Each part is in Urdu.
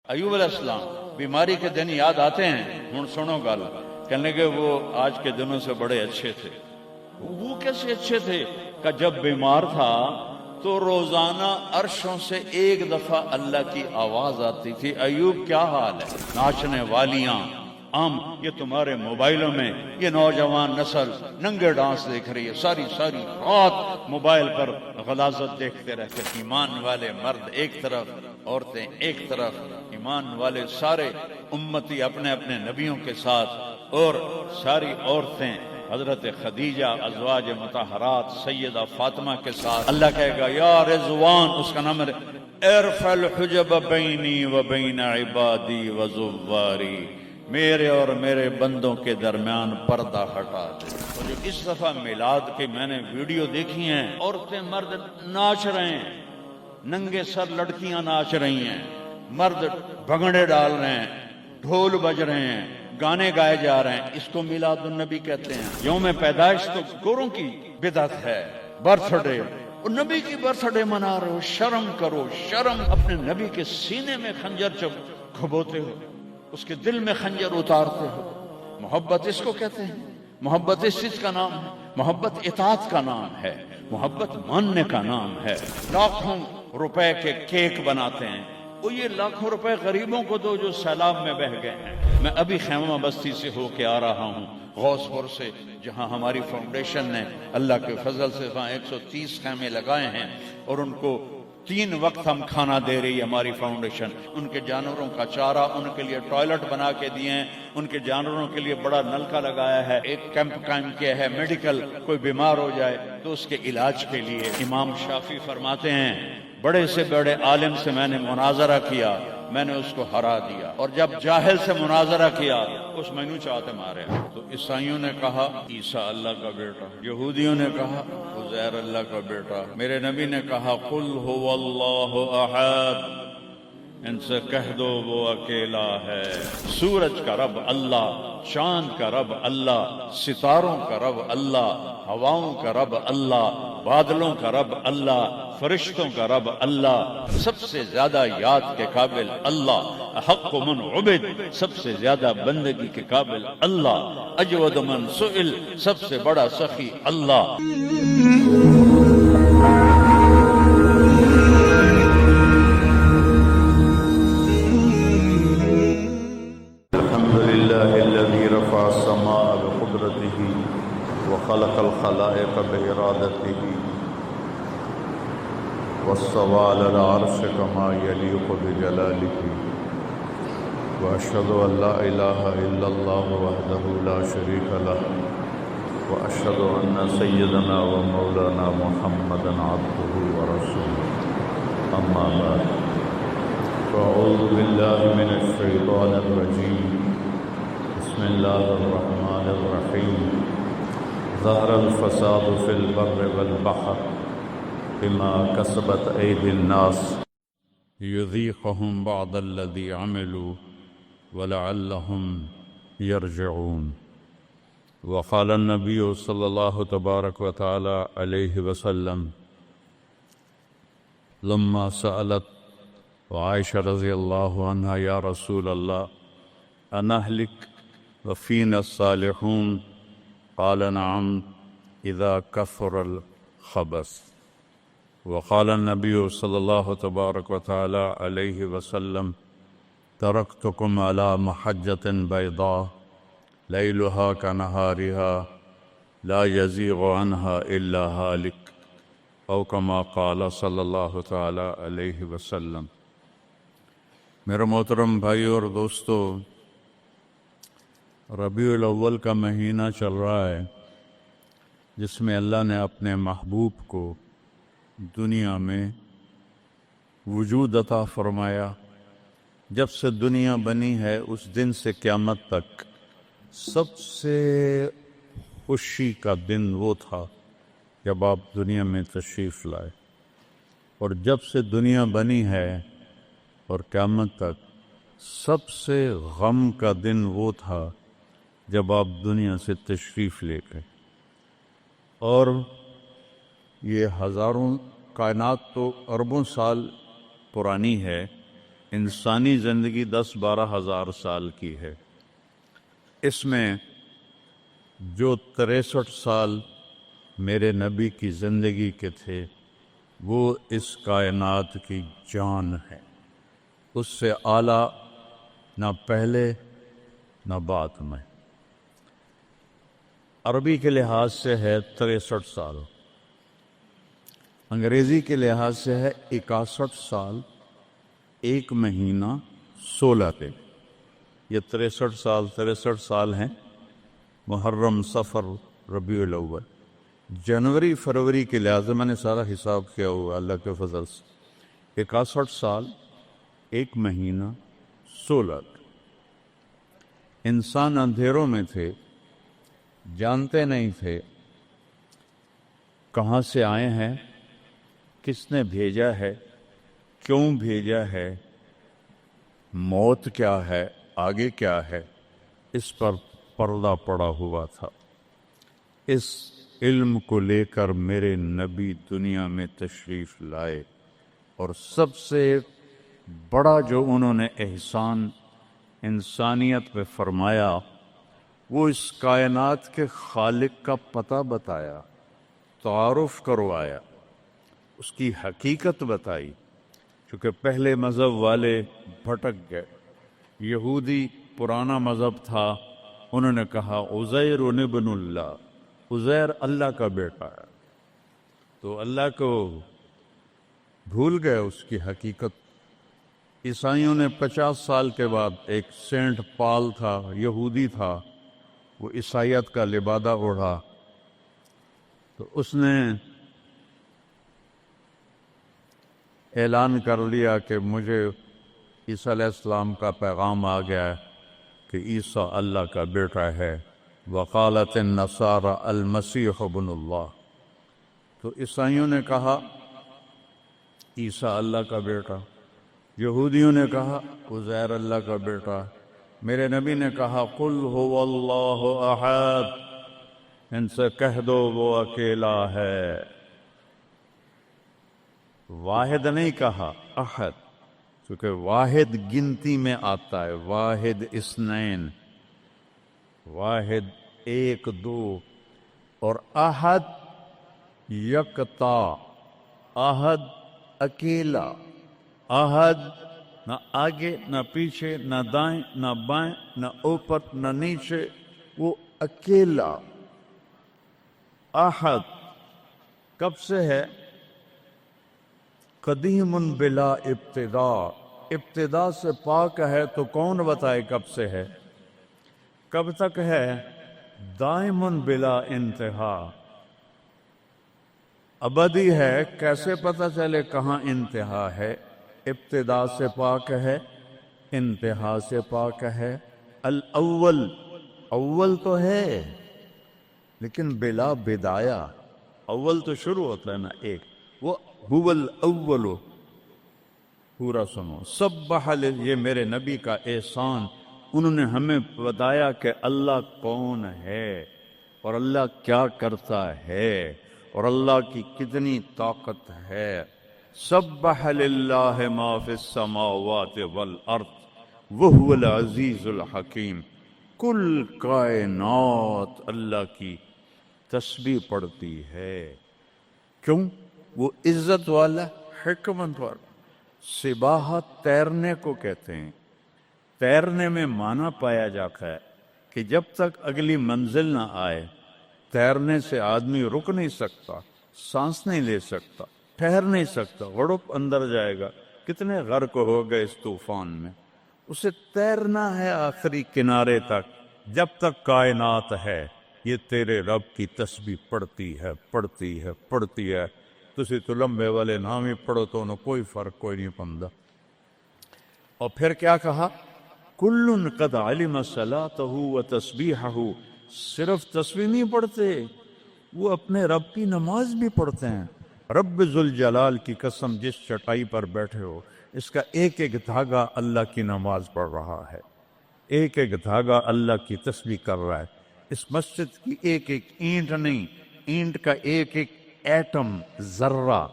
ایوب علیہ السلام بیماری کے دن یاد آتے ہیں، ہن سنو گل، کہنے کہ وہ آج کے دنوں سے بڑے اچھے تھے۔ وہ کیسے اچھے تھے کہ جب بیمار تھا تو روزانہ عرشوں سے ایک دفعہ اللہ کی آواز آتی تھی، ایوب کیا حال ہے؟ ناچنے والیاں عام یہ تمہارے موبائلوں میں یہ نوجوان نسل ننگے ڈانس دیکھ رہی ہے، ساری رات موبائل پر غلاظت دیکھتے رہتے، ایمان والے مرد ایک طرف، عورتیں ایک طرف، ایمان والے سارے امتی اپنے اپنے نبیوں کے ساتھ، اور ساری عورتیں حضرت خدیجہ ازواج مطہرات سیدہ فاطمہ کے ساتھ۔ اللہ کہے گا یا رضوان، اس کا نام ہے ارفع الحجب بینی و بین عبادی و زواری، میرے اور میرے بندوں کے درمیان پردہ ہٹا دے۔ اور جو اس دفعہ میلاد کی میں نے ویڈیو دیکھی ہیں، عورتیں مرد ناچ رہے ہیں، ننگے سر لڑکیاں ناچ رہی ہیں، مرد بھنگڑے ڈال رہے ہیں، ڈھول بج رہے ہیں، گانے گائے جا رہے ہیں، اس کو میلاد النبی کہتے ہیں۔ یوم پیدائش تو گوروں کی بدعت ہے، برتھ ڈے، اور نبی کی برتھ ڈے منا رہے ہو، شرم کرو، شرم۔ اپنے نبی کے سینے میں خنجر کھبوتے ہو، اس کے دل میں خنجر اتارتے ہو۔ محبت اس کو کہتے ہیں، محبت اس چیز کا نام ہے، محبت اطاعت کا نام ہے، محبت ماننے کا نام ہے۔ لاکھوں روپے کے کیک بناتے ہیں، وہ یہ لاکھوں روپے غریبوں کو دو جو سیلاب میں بہہ گئے ہیں۔ میں ابھی خیمہ بستی سے ہو کے آ رہا ہوں، غوث پور سے، جہاں ہماری فاؤنڈیشن نے اللہ کے فضل سے 130 خیمے لگائے ہیں، اور ان کو 3 وقت ہم کھانا دے رہی ہے ہماری فاؤنڈیشن۔ ان کے جانوروں کا چارہ، ان کے لیے ٹوائلٹ بنا کے دیے ہیں، ان کے جانوروں کے لیے بڑا نلکا لگایا ہے، ایک کیمپ قائم کیا ہے میڈیکل، کوئی بیمار ہو جائے تو اس کے علاج کے لیے۔ امام شافعی فرماتے ہیں بڑے سے بڑے عالم سے میں نے مناظرہ کیا، میں نے اس کو ہرا دیا، اور جب جاہل سے مناظرہ کیا اس مینو چاہتے مارے۔ تو عیسائیوں نے کہا عیسیٰ اللہ کا بیٹا، یہودیوں نے کہا عزیر اللہ کا بیٹا، میرے نبی نے کہا قل هو اللہ احد، ان سے کہہ دو وہ اکیلا ہے۔ سورج کا رب اللہ، چاند کا رب اللہ، ستاروں کا رب اللہ، ہواؤں کا رب اللہ، بادلوں کا رب اللہ، فرشتوں کا رب اللہ، سب سے زیادہ یاد کے قابل اللہ، احق من عبد، سب سے زیادہ بندگی کے قابل اللہ، اجود من سئل، سب سے بڑا سخی اللہ۔ الحمد لله الذي رفع السماء بقدرته وخلق الخلائق بإرادته واستوى على العرش كما يليق بجلاله، وأشهد أن لا إله إلا الله وحده لا شريك له، وأشهد أن سيدنا ومولانا محمدا عبده ورسوله، أما بعد، فأعوذ بالله من الشيطان الرجيم، بسم الله الرحمن الرحيم، ظهر الفساد في البر والبحر بما كسبت أيدي الناس ليذيقهم بعض الذي عملوا ولعلهم يرجعون۔ وقال النبي صلى الله تبارك وتعالى عليه وسلم لما سألت وعائشة رضي الله عنها يا رسول الله أنهلك وفينا الصالحون؟ قال نعم إذا كثر الخبث۔ وقال النبي صلى الله تبارك وتعالى عليه وسلم تركتكم على محجة بيضاء ليلها كنهارها لا يزيغ عنها إلا هالك، أو كما قال صلى الله تعالى عليه وسلم۔ میرے محترم بھائی اور دوستو، ربیع الاول کا مہینہ چل رہا ہے جس میں اللہ نے اپنے محبوب کو دنیا میں وجود عطا فرمایا۔ جب سے دنیا بنی ہے اس دن سے قیامت تک سب سے خوشی کا دن وہ تھا جب آپ دنیا میں تشریف لائے، اور جب سے دنیا بنی ہے اور قیامت تک سب سے غم کا دن وہ تھا جب آپ دنیا سے تشریف لے گئے۔ اور یہ ہزاروں کائنات تو اربوں سال پرانی ہے، انسانی زندگی 10-12 ہزار سال کی ہے، اس میں جو 63 سال میرے نبی کی زندگی کے تھے وہ اس کائنات کی جان ہے، اس سے اعلیٰ نہ پہلے نہ بعد میں۔ عربی کے لحاظ سے ہے 63 سال، انگریزی کے لحاظ سے ہے 61 سال 1 مہینہ 16 دن۔ یہ 63 سال ہیں، محرم، صفر، ربیع الاول، جنوری فروری کے لحاظ سے میں نے سارا حساب کیا ہوا اللہ کے فضل سے، 61 سال 1 مہینہ 16 دن۔ انسان اندھیروں میں تھے، جانتے نہیں تھے کہاں سے آئے ہیں، کس نے بھیجا ہے، کیوں بھیجا ہے، موت کیا ہے، آگے کیا ہے، اس پر پردہ پڑا ہوا تھا۔ اس علم کو لے کر میرے نبی دنیا میں تشریف لائے، اور سب سے بڑا جو انہوں نے احسان انسانیت پہ فرمایا وہ اس کائنات کے خالق کا پتہ بتایا، تعارف کروایا، اس کی حقیقت بتائی، چونکہ پہلے مذہب والے بھٹک گئے۔ یہودی پرانا مذہب تھا، انہوں نے کہا عزیر ابن اللہ، عزیر اللہ کا بیٹا ہے، تو اللہ کو بھول گئے اس کی حقیقت۔ عیسائیوں نے 50 سال کے بعد، ایک سینٹ پال تھا، یہودی تھا، وہ عیسائیت کا لبادہ اوڑھا، تو اس نے اعلان کر لیا کہ مجھے عیسیٰ علیہ السلام کا پیغام آ گیا ہے کہ عیسیٰ اللہ کا بیٹا ہے، وقالت النصارى المسیح ابن اللہ۔ تو عیسائیوں نے کہا عیسیٰ اللہ کا بیٹا، یہودیوں نے کہا عزیر اللہ کا بیٹا، میرے نبی نے کہا قل هو اللہ احد، ان سے کہہ دو وہ اکیلا ہے۔ واحد نہیں کہا، احد، کیونکہ واحد گنتی میں آتا ہے، واحد اثنین، واحد 1 2، اور احد یکتا، احد اکیلا، احد نہ آگے نہ پیچھے، نہ دائیں نہ بائیں، نہ اوپر نہ نیچے، وہ اکیلا۔ احد کب سے ہے؟ قدیم بلا ابتدا، ابتدا سے پاک ہے، تو کون بتائے کب سے ہے، کب تک ہے؟ دائم بلا انتہا، ابدی ہے، کیسے پتہ چلے کہاں انتہا ہے؟ ابتدا سے پاک ہے، انتہا سے پاک ہے۔ الاول، اول تو ہے لیکن بلا بدایا، اول تو شروع ہوتا ہے نا ایک، وہ هو الاول۔ پورا سنو، سبح یہ میرے نبی کا احسان، انہوں نے ہمیں بتایا کہ اللہ کون ہے اور اللہ کیا کرتا ہے اور اللہ کی کتنی طاقت ہے۔ سبح للہ ما فی السماوات والارض وہو العزیز الحکیم، کل کائنات اللہ کی تسبیح پڑھتی ہے، کیوں؟ وہ عزت والا، حکمت والا۔ سباحت تیرنے کو کہتے ہیں، تیرنے میں معنی پایا جاتا ہے کہ جب تک اگلی منزل نہ آئے تیرنے سے آدمی رک نہیں سکتا، سانس نہیں لے سکتا، ٹھہر نہیں سکتا، غڑپ اندر جائے گا۔ کتنے غرق ہو گئے اس طوفان میں، اسے تیرنا ہے آخری کنارے تک، جب تک کائنات ہے یہ تیرے رب کی تسبیح پڑھتی ہے، پڑھتی ہے، پڑھتی ہے۔ تسی تو لمبے والے نام ہی پڑھو تو انہوں کوئی فرق کوئی نہیں پندا۔ اور پھر کیا کہا؟ کل قد علم صلاتہ و تسبیحہ، صرف تسبیح نہیں پڑھتے، وہ اپنے رب کی نماز بھی پڑھتے ہیں۔ رب ذوالجلال کی قسم، جس چٹائی پر بیٹھے ہو اس کا ایک ایک دھاگا اللہ کی نماز پڑھ رہا ہے، ایک ایک دھاگا اللہ کی تسبیح کر رہا ہے۔ اس مسجد کی ایک ایک اینٹ نہیں، اینٹ کا ایک ایک ایٹم، ذرہ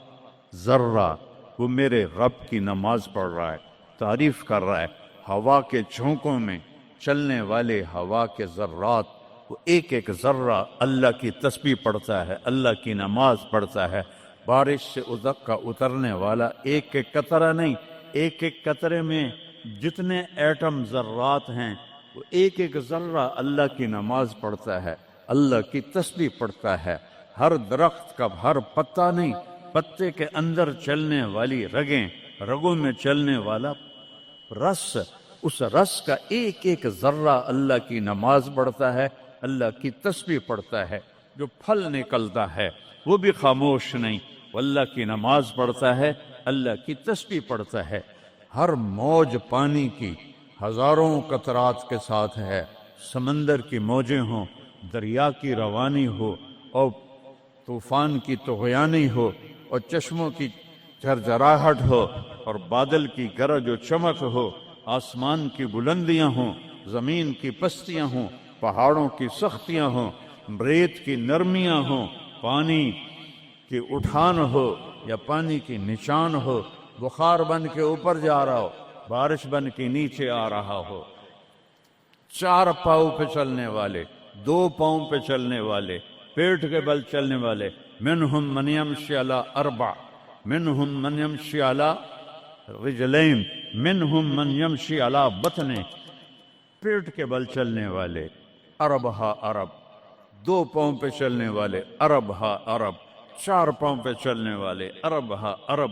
ذرہ، وہ میرے رب کی نماز پڑھ رہا ہے۔ تعریف کر رہا ہے ہوا کے جھونکوں میں چلنے والے ہوا کے ذرات، وہ ایک ایک ذرہ اللہ کی تسبیح پڑھتا ہے، اللہ کی نماز پڑھتا ہے۔ بارش سے ادک کا اترنے والا ایک ایک قطرہ نہیں، ایک ایک قطرے میں جتنے ایٹم ذرات ہیں وہ ایک ایک ذرہ اللہ کی نماز پڑھتا ہے، اللہ کی تسبیح پڑھتا ہے۔ ہر درخت کا ہر پتا نہیں، پتے کے اندر چلنے والی رگیں، رگوں میں چلنے والا رس، اس رس کا ایک ایک ذرہ اللہ کی نماز پڑھتا ہے، اللہ کی تسبیح پڑھتا ہے۔ جو پھل نکلتا ہے وہ بھی خاموش نہیں، وہ اللہ کی نماز پڑھتا ہے، اللہ کی تسبیح پڑھتا ہے۔ ہر موج پانی کی ہزاروں قطرات کے ساتھ ہے، سمندر کی موجیں ہوں، دریا کی روانی ہو، اور طوفان کی طغیانی ہو، اور چشموں کی جھرجھراہٹ ہو، اور بادل کی گرج و چمک ہو، آسمان کی بلندیاں ہوں، زمین کی پستیاں ہوں، پہاڑوں کی سختیاں ہوں، ریت کی نرمیاں ہوں، پانی کی اٹھان ہو یا پانی کی نچان ہو، بخار بن کے اوپر جا رہا ہو، بارش بن کے نیچے آ رہا ہو، چار پاؤں پہ چلنے والے، دو پاؤں پہ چلنے والے، پیٹ کے بل چلنے والے، منہم من یمشی علی اربع، منہم من یمشی علی رجلین، منہم من یمشی علی بطن، پیٹ کے بل چلنے والے، عرب ہا عرب، دو پاؤں پہ چلنے والے، عرب ہا عرب، چار پاؤں پہ چلنے والے، عرب ہا عرب،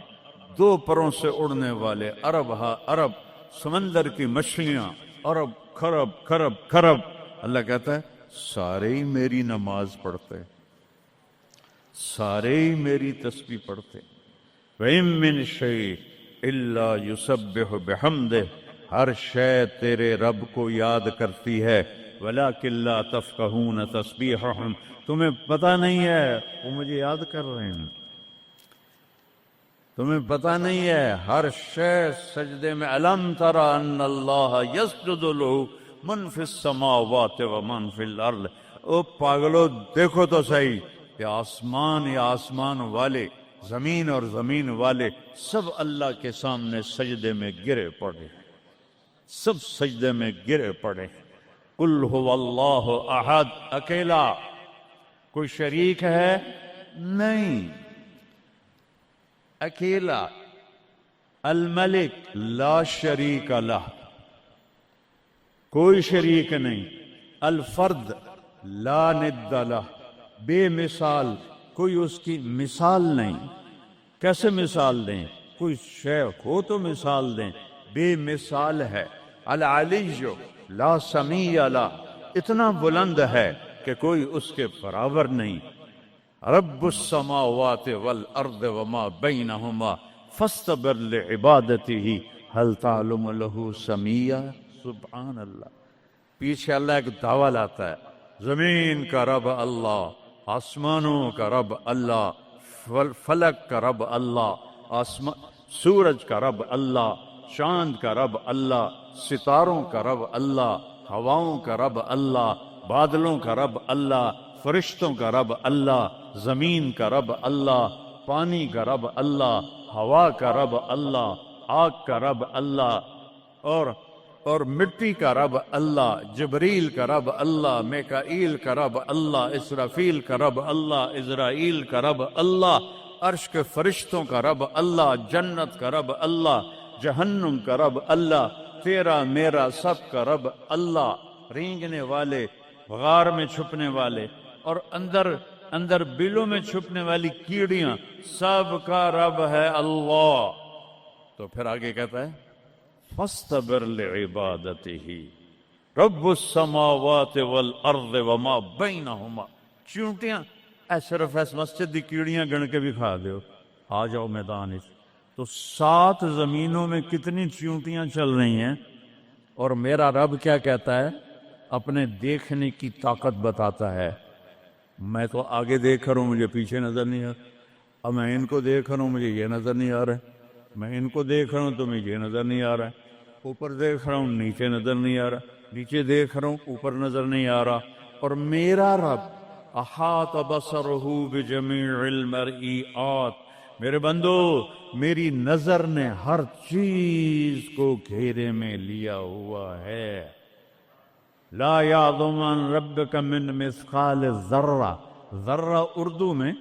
دو پروں سے اڑنے والے، عرب ہا عرب، سمندر کی مچھلیاں، عرب کھرب کھرب کھرب۔ اللہ کہتا ہے سارے ہی میری نماز پڑھتے، سارے ہی میری تسبیح پڑھتے۔ وَإِن مِّن شَيْءٍ إِلَّا يُسَبِّحُ بِحَمْدِهِ، ہر شے تیرے رب کو یاد کرتی ہے، وَلَٰكِن لَّا تَفْقَهُونَ تَسْبِيحَهُمْ، تمہیں پتہ نہیں ہے وہ مجھے یاد کر رہے ہیں، تمہیں پتہ نہیں ہے ہر شے سجدے میں۔ أَلَمْ تَرَ أَنَّ اللَّهَ يَسْجُدُ لَهُ مَن فِي السَّمَاوَاتِ وَمَن فِي الْأَرْضِ، او پاگلو دیکھو تو صحیح کہ آسمان یا آسمان والے، زمین اور زمین والے سب اللہ کے سامنے سجدے میں گرے پڑے، سب سجدے میں گرے پڑے۔ قُلْ هُوَ اللَّهُ أَحَدٌ، اکیلا، کوئی شریک ہے نہیں، اکیلا، الملک لا شریک لہ، کوئی شریک نہیں، الفرد لا ند لہ، بے مثال، کوئی اس کی مثال نہیں۔ کیسے مثال دیں؟ کوئی شے ہو تو مثال دیں، بے مثال ہے۔ العلی لا سمیع لہ، اتنا بلند ہے کہ کوئی اس کے برابر نہیں۔ رب السماوات والارض وما بینہما فاستبر لعبادتہ هل تعلم له سمیع، سبحان اللہ۔ پیچھے اللہ ایک دعویٰ لاتا ہے، زمین کا رب اللہ، آسمانوں کا رب اللہ، فلک کا رب اللہ، سورج کا رب اللہ، چاند کا رب اللہ، ستاروں کا رب اللہ، ہواؤں کا رب اللہ، بادلوں کا رب اللہ، فرشتوں کا رب اللہ، زمین کا رب اللہ، پانی کا رب اللہ، ہوا کا رب اللہ، آگ کا رب اللہ، اور مٹی کا رب اللہ، جبریل کا رب اللہ، میکائیل کا رب اللہ، اسرافیل کا رب اللہ، عزرائیل کا رب اللہ، عرش کے فرشتوں کا رب اللہ، جنت کا رب اللہ، جہنم کا رب اللہ، تیرا میرا سب کا رب اللہ، رینگنے والے، غار میں چھپنے والے، اور اندر بلوں میں چھپنے والی کیڑیاں، سب کا رب ہے اللہ۔ تو پھر آگے کہتا ہے فاستبر لعبادتہ رب السماوات والارض وما بینہما۔ چونٹیاں صرف اس مسجد دی کیڑیاں گن کے بھی کھا دیو، آ جاؤ میدان اس۔ تو 7 زمینوں میں کتنی چونٹیاں چل رہی ہیں، اور میرا رب کیا کہتا ہے؟ اپنے دیکھنے کی طاقت بتاتا ہے۔ میں تو آگے دیکھ رہا ہوں، مجھے پیچھے نظر نہیں آ رہا، اب میں ان کو دیکھ رہا ہوں، مجھے یہ نظر نہیں آ رہا ہے، میں ان کو دیکھ رہا ہوں تو مجھے یہ نظر نہیں آ رہا ہے، اوپر دیکھ رہا ہوں نیچے نظر نہیں آ رہا، نیچے دیکھ رہا ہوں اوپر نظر نہیں آ رہا۔ اور میرا رب احاط بصرہ بجمیع المرئیات، میرے بندو میری نظر نے ہر چیز کو گھیرے میں لیا ہوا ہے. لا یعظم عن ربک من مثقال ذرہ. ذرہ اردو میں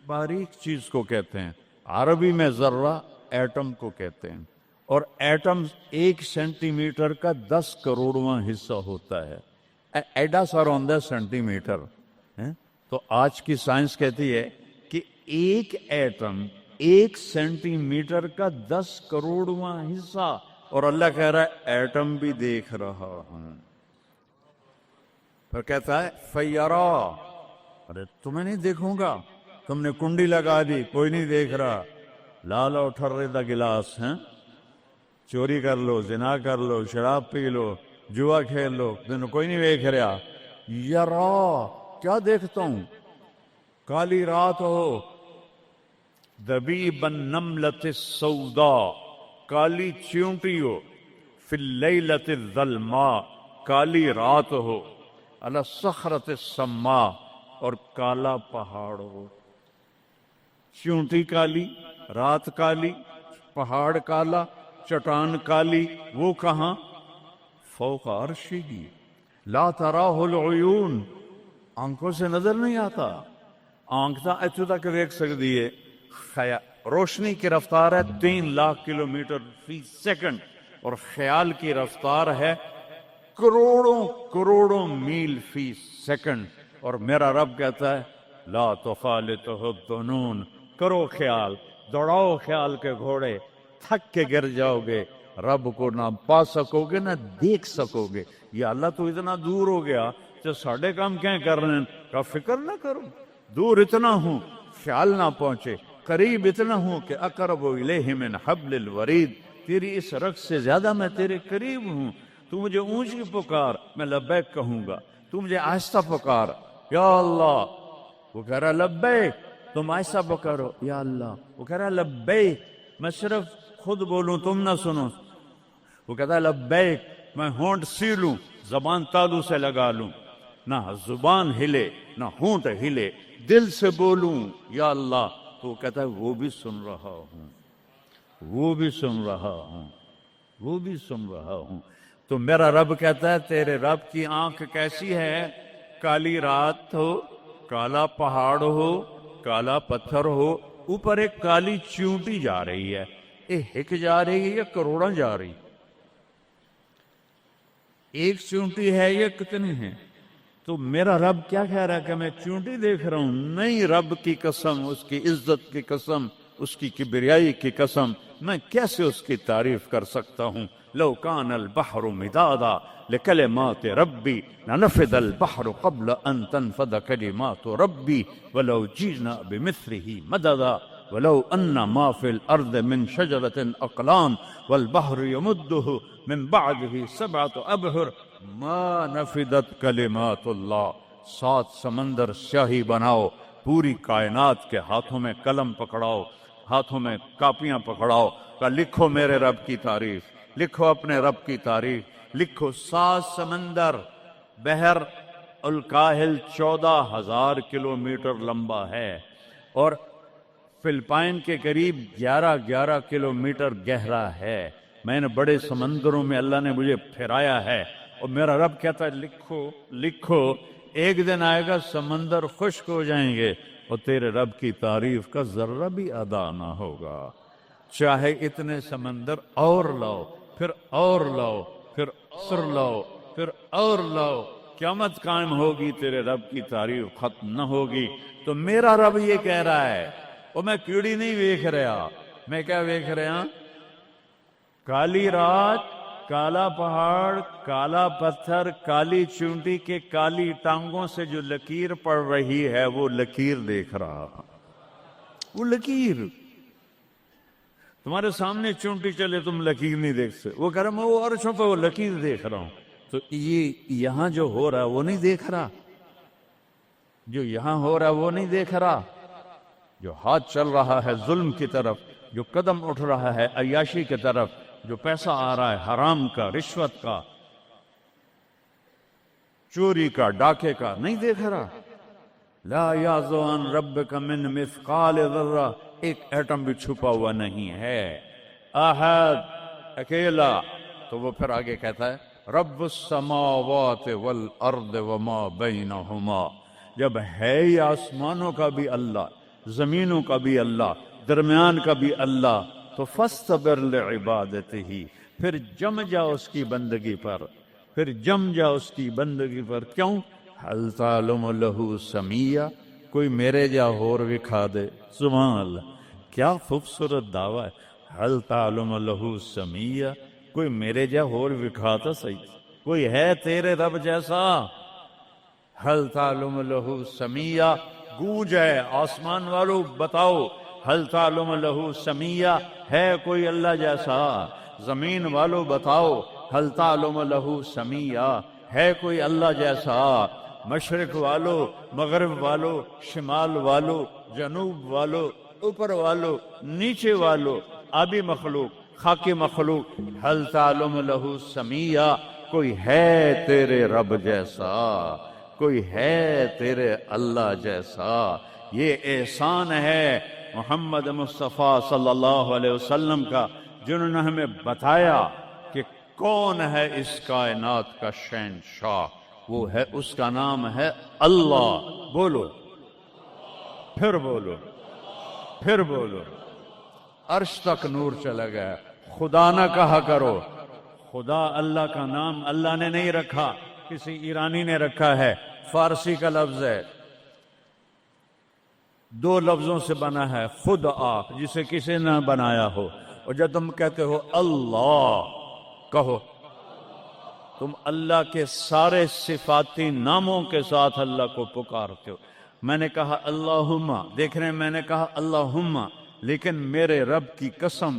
باریک چیز کو کہتے ہیں، عربی میں ذرہ ایٹم کو کہتے ہیں، اور ایٹم 1 سینٹی میٹر کا 10 کروڑواں حصہ ہوتا ہے. ایڈا سارا ہوتا ہے سینٹی میٹر. تو آج کی سائنس کہتی ہے کہ ایک ایٹم 1 سینٹی میٹر کا 10 کروڑواں حصہ، اور اللہ کہہ رہا ہے ایٹم بھی دیکھ رہا ہوں. پھر کہتا ہے فیرا، ارے تمہیں نہیں دیکھوں گا، تم نے کنڈی لگا دی کوئی نہیں دیکھ رہا، لا لو ٹھرے دا گلاس ہیں، چوری کر لو، زنا کر لو، شراب پی لو، جوا کھیل لو، تمہیں کوئی نہیں دیکھ رہا. یرا کیا دیکھتا ہوں؟ کالی رات ہو، دبیب النملۃ السوداء، کالی چیونٹی ہو، فی اللیلۃ الظلماء، کالی رات ہو، علی الصخرۃ السماء، اور کالا پہاڑ ہو. چیونٹی کالی، رات کالی، پہاڑ کالا، چٹان کالی، وہ کہاں؟ فوق عرشہ، لا تراہ العیون، آنکھوں سے نظر نہیں آتا. آنکھ تا اتو تک دیکھ سکتی ہے. روشنی کی رفتار ہے 3 لاکھ کلومیٹر فی سیکنڈ، اور خیال کی رفتار ہے کروڑوں کروڑوں میل فی سیکنڈ. اور میرا رب کہتا ہے لا تخالطہ الظنون، کرو خیال، دوڑاؤ خیال کے گھوڑے، تھک کے گر جاؤ گے، رب کو نہ پا سکو گے نہ دیکھ سکو گے. یا اللہ تو اتنا دور ہو گیا جو ساڑھے کام کیا کر رہے ہیں، کا فکر نہ کرو. دور اتنا ہوں خیال نہ پہنچے، قریب اتنا ہوں کہ اقرب الیہ من حبل الورید، تیری اس رگ سے زیادہ میں تیرے قریب ہوں. تو مجھے اونچی پکار، میں لبیک کہوں گا. تو مجھے آہستہ پکار، یا اللہ، وہ کہہ رہا لبیک، تم آہستہ پکارو یا اللہ. وہ کہہ رہا لبیک، میں صرف خود بولوں تم نہ سنو. وہ کہتا ہے لبیک، میں ہونٹ سیلوں، زبان تالو سے لگا لوں، نہ زبان ہلے نہ ہونٹ ہلے، دل سے بولوں یا اللہ. تو وہ کہتا ہے وہ بھی سن رہا ہوں، وہ بھی سن رہا ہوں، وہ بھی سن رہا ہوں. تو میرا رب کہتا ہے تیرے رب کی آنکھ کیسی ہے؟ کالی رات ہو، کالا پہاڑ ہو، کالا پتھر ہو، اوپر ایک کالی چیونٹی جا رہی ہے. ایک جا رہی ہے یا کروڑاں جا رہی؟ ایک چیونٹی ہے یا کتنی ہیں؟ تو میرا رب کیا کہہ رہا ہے کہ میں چیونٹی دیکھ رہا ہوں؟ نہیں، رب کی قسم، اس کی عزت کی قسم، اس کی کبریائی کی قسم، میں کیسے اس کی تعریف کر سکتا ہوں؟ لو کان البحر مدادا لکلمات ربی لنفد البحر قبل ان تنفد کلمات ربی ولو جئنا بمثله مددا ولو ان ما في الارض من شجرة اقلام والبحر يمده من بعده 7 ابحر ما نفدت کلمات اللہ. 7 سمندر سیاہی بناؤ، پوری کائنات کے ہاتھوں میں قلم پکڑاؤ، ہاتھوں میں کاپیاں پکڑاؤ، کہ لکھو میرے رب کی تعریف، لکھو اپنے رب کی تعریف، لکھو. 7 سمندر، بحر الکاہل 14,000 کلومیٹر لمبا ہے، اور فلپائن کے قریب 11 کلومیٹر گہرا ہے. میں نے بڑے سمندروں میں اللہ نے مجھے پھرایا ہے، اور میرا رب کہتا ہے لکھو لکھو. ایک دن آئے گا سمندر خشک ہو جائیں گے اور تیرے رب کی تعریف کا ذرہ بھی ادا نہ ہوگا. چاہے اتنے سمندر اور لاؤ، پھر اور لاؤ، پھر اور لاؤ، پھر اور لاؤ، قیامت قائم ہوگی، تیرے رب کی تعریف ختم نہ ہوگی. تو میرا رب یہ کہہ رہا ہے، اور میں کیڑی نہیں دیکھ رہا، میں کیا دیکھ رہا؟ کالی رات، کالا پہاڑ، کالا پتھر، کالی چونٹی کے کالی ٹانگوں سے جو لکیر پڑ رہی ہے وہ لکیر دیکھ رہا. وہ لکیر تمہارے سامنے چونٹی چلے تم لکیر نہیں دیکھ سکتے. وہ کہہ رہا میں وہ عرشوں پہ وہ لکیر دیکھ رہا ہوں. تو یہ یہاں جو ہو رہا ہے وہ نہیں دیکھ رہا، جو یہاں ہو رہا ہے وہ نہیں دیکھ رہا. جو ہاتھ چل رہا ہے ظلم کی طرف، جو قدم اٹھ رہا ہے عیاشی کی طرف، جو پیسہ آ رہا ہے حرام کا، رشوت کا، چوری کا، ڈاکے کا، نہیں دیکھ رہا. لا یعزو عن ربک من مثقال ذرہ ایک ایٹم بھی چھپا ہوا نہیں ہے. احد اکیلا. تو وہ پھر آگے کہتا ہے رب السماوات والارض وما بینہما. جب ہے ہی آسمانوں کا بھی اللہ، زمینوں کا بھی اللہ، درمیان کا بھی اللہ، تو فاصطبر لعبادتہ، پھر جم جا اس کی بندگی پر، پھر جم جا اس کی بندگی پر. کیوں؟ حل تعلم لہ سمیہ، کوئی میرے جا ہور وکھا دے. سبحان اللہ، کیا خوبصورت دعویٰ ہے. حل تعلم لہ سمیہ، کوئی میرے جا ہور وکھا تو صحیح، کوئی ہے تیرے رب جیسا؟ حل تعلم لہ سمیہ، گونج ہے آسمان والو بتاؤ، حل تعلم لہ سمیہ، ہے کوئی اللہ جیسا؟ زمین والو بتاؤ، حل تعلم لہ سمیہ، ہے کوئی اللہ جیسا؟ مشرق والو، مغرب والو، شمال والو، جنوب والو، اوپر والو، نیچے والو، آبی مخلوق، خاکی مخلوق، حل تعلم لہ سمیہ، کوئی ہے تیرے رب جیسا؟ کوئی ہے تیرے اللہ جیسا؟ یہ احسان ہے محمد مصطفیٰ صلی اللہ علیہ وسلم کا، جنہوں نے ہمیں بتایا کہ کون ہے اس کائنات کا شہنشاہ. وہ ہے، اس کا نام ہے اللہ. بولو، پھر بولو، پھر بولو. عرش تک نور چلا گیا. خدا نہ کہا کرو. خدا اللہ کا نام اللہ نے نہیں رکھا، کسی ایرانی نے رکھا ہے. فارسی کا لفظ ہے، 2 لفظوں سے بنا ہے، خود آ، جسے کسی نے بنایا ہو. اور جب تم کہتے ہو اللہ، کہو تم اللہ کے سارے صفاتی ناموں کے ساتھ اللہ کو پکارتے ہو. میں نے کہا اللہم، دیکھ رہے ہیں میں نے کہا اللہم، لیکن میرے رب کی قسم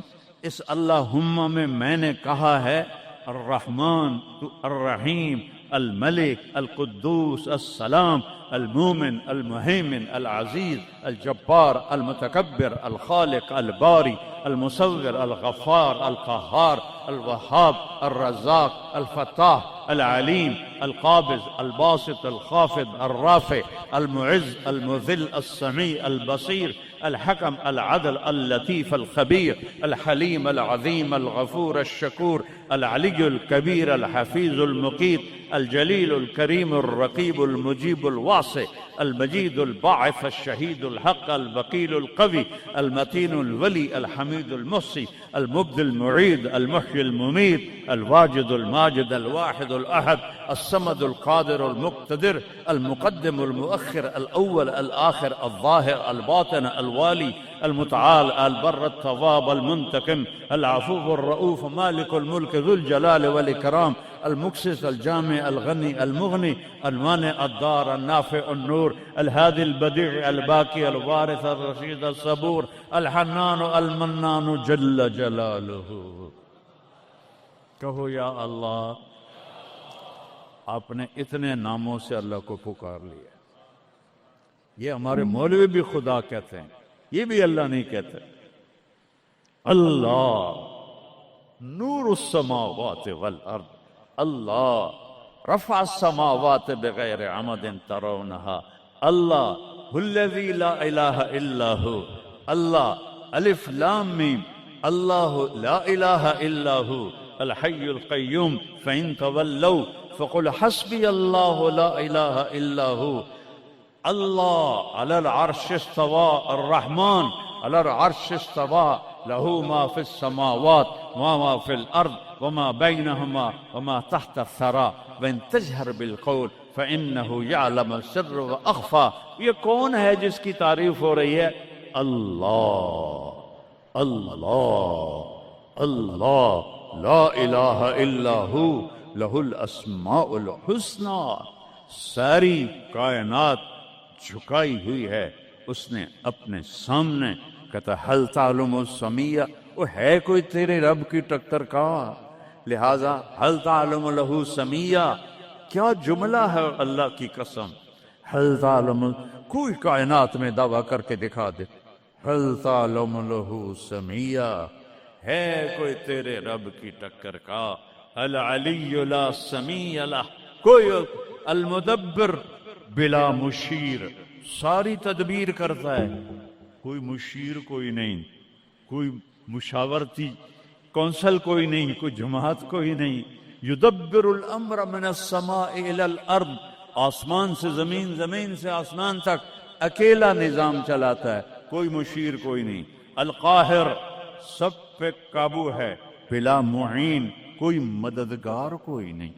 اس اللہم میں نے کہا ہے الرحمن، الرحیم، الملک، القدوس، السلام، المومن، المہیمن، العزیز، الجبار، المتکبر، الخالق، الباری، المصور، الغفار، القہار، الوہاب، الرزاق، الفتاح، العلیم، القابض، الباسط، الخافض، الرافع، المعز، المذل، السمیع، البصیر، الحکم، العدل، اللطیف، الخبیر، الحلیم، العظیم، الغفور، الشکور، العلی الکبیر، الحفیظ، المقیت، الجلیل، الکریم، الرقیب، المجیب، الواسع، المجید، الباعث، الشہید، الحق، الوکیل، القوی، المتین، الولی، الحمید، المحصی، المبدی، المعید، المحیی، الممیت، الواجد، الماجد، الواحد، الأحد، الصمد، القادر، المقتدر، المقدم، المؤخر، الأول، الآخر، الظاهر، الباطن، الوالي، المتعال، البر، التواب، المنتقم، العفو، الرؤوف، مالك الملك، ذو الجلال والإكرام، المقسط، الجامع، الغني، المغني، المانع، الدار، النافع، النور، الهادي، البديع، الباقي، الوارث، الرشيد، الصبور، الحنان، المنان، جل جلاله. کہو یا اللہ. آپ نے اتنے ناموں سے اللہ کو پکار لیا. یہ ہمارے مولوی بھی خدا کہتے ہیں، یہ بھی اللہ نہیں کہتے. اللہ نور السماوات والارض، اللہ رفع السماوات بغیر عمد ترونها، اللہ الذی لا الہ الا ہو، اللہ الف لام میم، اللہ لا الہ الا ہو الحی القیوم فإن تولوا فقل حسبی اللہ لا الہ الا ہو. اللہ علی العرش استوى، الرحمن علی العرش استوى، له ما في السماوات وما في الأرض وما بينهما وما تحت الثرى وإن تجهر بالقول فإنه يعلم السر وأخفى. یہ کون ہے جس کی تعریف ہو رہی ہے؟ اللہ، اللہ، اللہ، لا الہ الا ہو لہ الاسماء الحسنى. ساری کائنات جھکائی ہوئی ہے اس نے اپنے سامنے. کہتا حل تعلم السمیہ، وہ ہے کوئی تیرے رب کی ٹکر کا؟ لہذا حل تعلم لہ سمیہ، کیا جملہ ہے اللہ کی قسم. حل تعلم، کوئی کائنات میں دعویٰ کر کے دکھا دے حل تعلم لہ سمیہ، ہے کوئی تیرے رب کی ٹکر کا. العلی لا سمیع لہ، کوئی المدبر بلا مشیر، ساری تدبیر کرتا ہے. کوئی مشیر کوئی نہیں، کوئی مشاورتی کونسل کوئی نہیں، کوئی جماعت کوئی نہیں. یدبر الامر من السماء الى الارض، آسمان سے زمین، زمین سے آسمان تک اکیلا نظام چلاتا ہے، کوئی مشیر کوئی نہیں. القاہر، سب پہ قابو ہے، بلا معین، کوئی مددگار کوئی نہیں.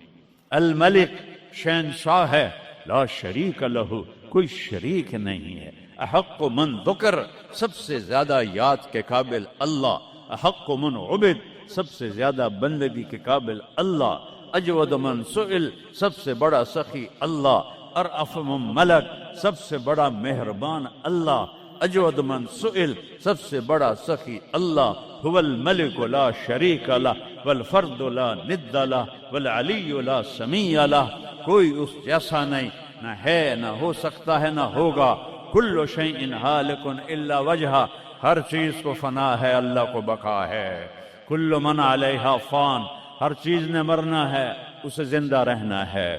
الملک، شہنشاہ ہے، لا شریک لہ، کوئی شریک نہیں ہے. احق من ذکر، سب سے زیادہ یاد کے قابل اللہ. احق من عبد، سب سے زیادہ بندگی کے قابل اللہ. اجود من سئل، سب سے بڑا سخی اللہ. ارأف من ملک، سب سے بڑا مہربان اللہ. اجود من سئل، سب سے بڑا سخی اللہ. هو الملک لا شریک لہ والفرد لا ند لہ والعلی لا سمیع لہ، کوئی اس جیسا نہیں، نہ ہے، نہ ہو سکتا ہے، نہ ہوگا. کل شیء ہالک الا وجہہ، ہر چیز کو فنا ہے، اللہ کو بقا ہے. کل من علیہا فان، ہر چیز نے مرنا ہے، اسے زندہ رہنا ہے.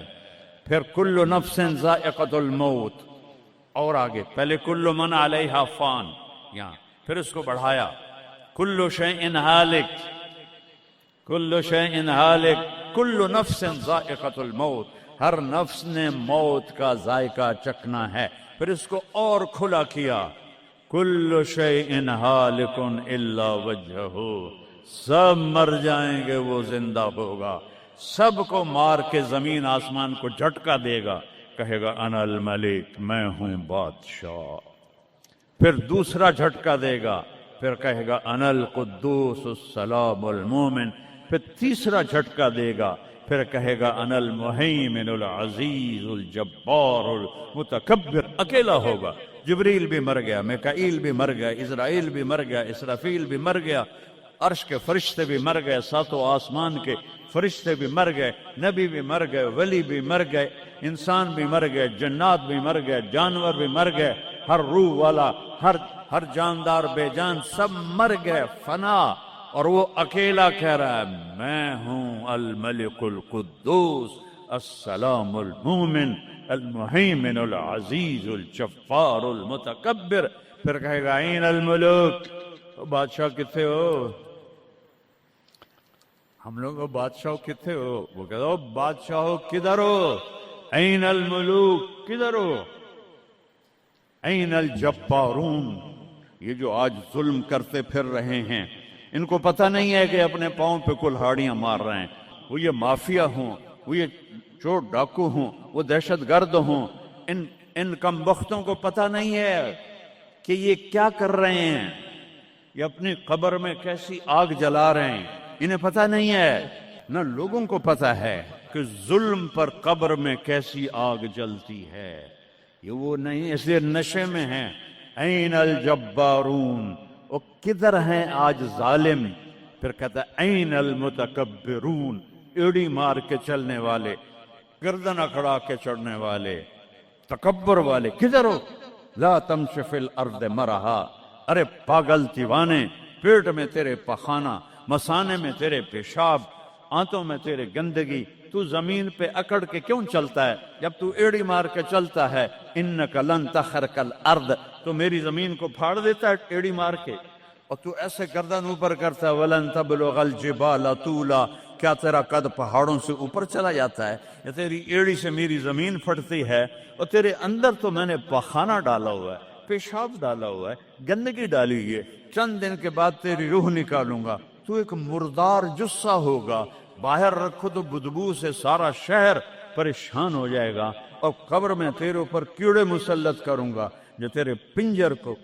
پھر کل نفس ذائقۃ الموت، اور آگے پہلے کل من علیہا فان، یہاں پھر اس کو بڑھایا کل شیء ہالک، کل شیء ہالک، کل نفس ذائقۃ الموت، ہر نفس نے موت کا ذائقہ چکھنا ہے. پھر اس کو اور کھلا کیا کل شیء ہالک الا وجہہ، سب مر جائیں گے، وہ زندہ ہوگا. سب کو مار کے زمین آسمان کو جھٹکا دے گا، کہے گا انا الملک، میں ہوں بادشاہ. پھر دوسرا جھٹکا دے گا، پھر کہے گا انا القدوس السلام المومن. پھر تیسرا جھٹکا دے گا، پھر کہے گا انا المہیمن العزیز الجبار المتکبر. اکیلا ہوگا. جبریل بھی مر گیا، میکائیل بھی مر گیا، اسرائیل بھی مر گیا، اسرافیل بھی مر گیا، عرش کے فرشتے بھی مر گئے، ساتوں آسمان کے فرشتے بھی مر گئے، نبی بھی مر گئے، ولی بھی مر گئے، انسان بھی مر گئے، جنات بھی مر گئے، جانور بھی مر گئے، ہر روح والا، ہر جاندار بے جان سب مر گئے، فنا. اور وہ اکیلا کہہ رہا ہے میں ہوں الملک القدوس السلام المومن المہیمن العزیز الجبار المتکبر. پھر کہے گا این الملوک، بادشاہ کتنے ہو؟ ہم لوگ بادشاہ کتنے ہو؟ وہ کہتا ہو بادشاہ کدھر ہو؟ این الملوک، کدھر ہو؟ این الجبارون، یہ جو آج ظلم کرتے پھر رہے ہیں، ان کو پتہ نہیں ہے کہ اپنے پاؤں پہ کلہاڑیاں مار رہے ہیں. وہ یہ مافیا ہوں، وہ یہ چور ڈاکو ہوں، وہ دہشت گرد ہوں، ان کم بختوں کو پتہ نہیں ہے کہ یہ کیا کر رہے ہیں، یہ اپنی قبر میں کیسی آگ جلا رہے ہیں. انہیں پتہ نہیں ہے، نہ لوگوں کو پتہ ہے کہ ظلم پر قبر میں کیسی آگ جلتی ہے. یہ وہ نہیں، اس لیے نشے میں ہیں. این الجبارون، وہ کدھر ہیں آج ظالم؟ پھر کہتا ہے این المتکبرون، ایڑی مار کے چلنے والے، گردن اکھڑا کے چڑھنے والے، تکبر والے کدھر ہو؟ لا تمش فی الارض مرحا، ارے پاگل دیوانے، پیٹ میں تیرے پخانہ، مسانے میں تیرے پیشاب، آنتوں میں تیرے گندگی، تو زمین پہ اکڑ کے کیوں چلتا ہے جب تو ایڑی مار کے چلتا ہے؟ انک لن تخرق الارض، تو میری زمین کو پھاڑ دیتا ہے ایڑی مار کے، اور تو ایسے گردن اوپر کرتا ہے. ولن تبلغ الجبال طولا، کیا تیرا قد پہاڑوں سے اوپر چلا جاتا ہے؟ یا تیری ایڑی سے میری زمین پھٹتی ہے؟ اور تیرے اندر تو میں نے پخانہ ڈالا ہوا ہے، پیشاب ڈالا ہوا ہے، گندگی ڈالی ہوئی ہے. چند دن کے بعد تیری روح نکالوں گا، تو ایک مردار جثہ ہوگا. باہر رکھو تو بدبو سے سارا شہر پریشان ہو جائے گا، اور قبر میں تیرے اوپر کیڑے مسلط کروں گا جو تیرے پنجر کو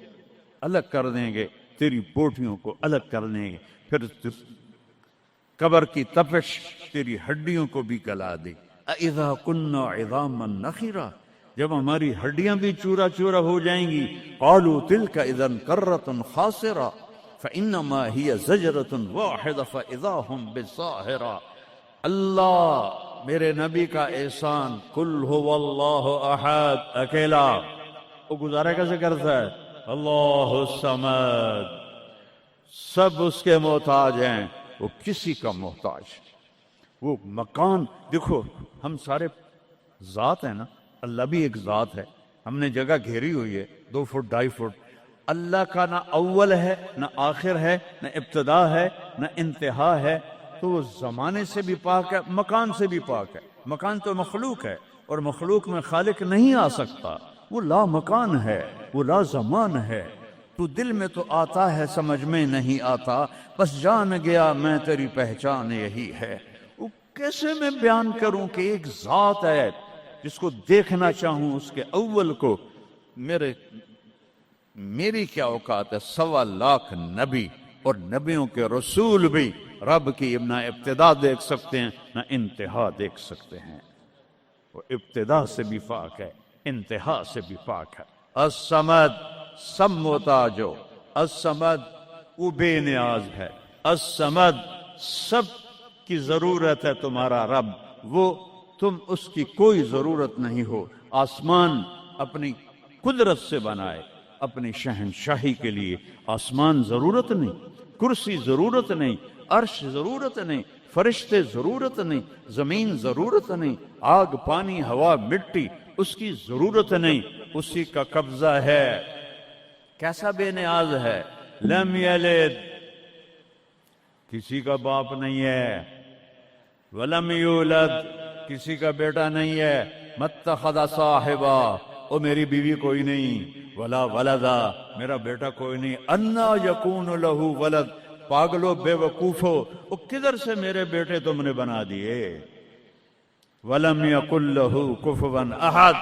الگ کر دیں گے، تیری بوٹیوں کو الگ کر دیں گے. پھر قبر کی تپش تیری ہڈیوں کو بھی گلا دے. اذا كنا عظاما نخرا، جب ہماری ہڈیاں بھی چورا چورا ہو جائیں گی. قالوا تلك اذا كرة خاسرة فانما هي زجرة واحدة فاذا هم بالساهرة. اللہ میرے نبی کا احسان، قل هو اللہ احد، اکیلا. وہ گزارا کیسے کرتا ہے؟ اللہ الصمد، سب اس کے محتاج ہیں، وہ کسی کا محتاج. وہ مکان دیکھو، ہم سارے ذات ہیں نا، اللہ بھی ایک ذات ہے. ہم نے جگہ گھیری ہوئی ہے 2 فٹ 2.5 فٹ. اللہ کا نہ اول ہے نہ آخر ہے نہ ابتدا ہے نہ انتہا ہے، تو وہ زمانے سے بھی پاک ہے، مکان سے بھی پاک ہے۔ مکان تو مخلوق ہے، اور مخلوق میں خالق نہیں آ سکتا، وہ لا مکان ہے، وہ لا زمان ہے۔ تو دل میں تو آتا ہے، سمجھ میں نہیں آتا، بس جان گیا میں تیری پہچان یہی ہے۔ وہ کیسے میں بیان کروں کہ ایک ذات ہے جس کو دیکھنا چاہوں، اس کے اول کو، میری کیا اوقات ہے؟ 1.25 لاکھ نبی اور نبیوں کے رسول بھی رب کی نہ ابتدا دیکھ سکتے ہیں نہ انتہا دیکھ سکتے ہیں۔ وہ ابتدا سے بھی پاک ہے، انتہا سے بھی پاک ہے۔ الصمد، سب محتاجو، الصمد وہ بے نیاز ہے، الصمد سب کی ضرورت ہے تمہارا رب، وہ تم اس کی کوئی ضرورت نہیں ہو۔ آسمان اپنی قدرت سے بنائے، اپنی شہنشاہی کے لیے آسمان ضرورت نہیں، کرسی ضرورت نہیں، عرش ضرورت نہیں، فرشتے ضرورت نہیں، زمین ضرورت نہیں، آگ پانی ہوا مٹی اس کی ضرورت نہیں، اسی کا قبضہ ہے۔ کیسا بے نیاز ہے؟ لم یلد، کسی کا باپ نہیں ہے، ولم یولد، کسی کا بیٹا نہیں ہے، متخذ صاحبہ، او میری بیوی کوئی نہیں، ولا ولدا، میرا بیٹا کوئی نہیں، انا یکون لہ ولد، پاگلو بے وقوفو، او کدھر سے میرے بیٹے تم نے بنا دیے؟ ولم یکن لہ کفوا احد،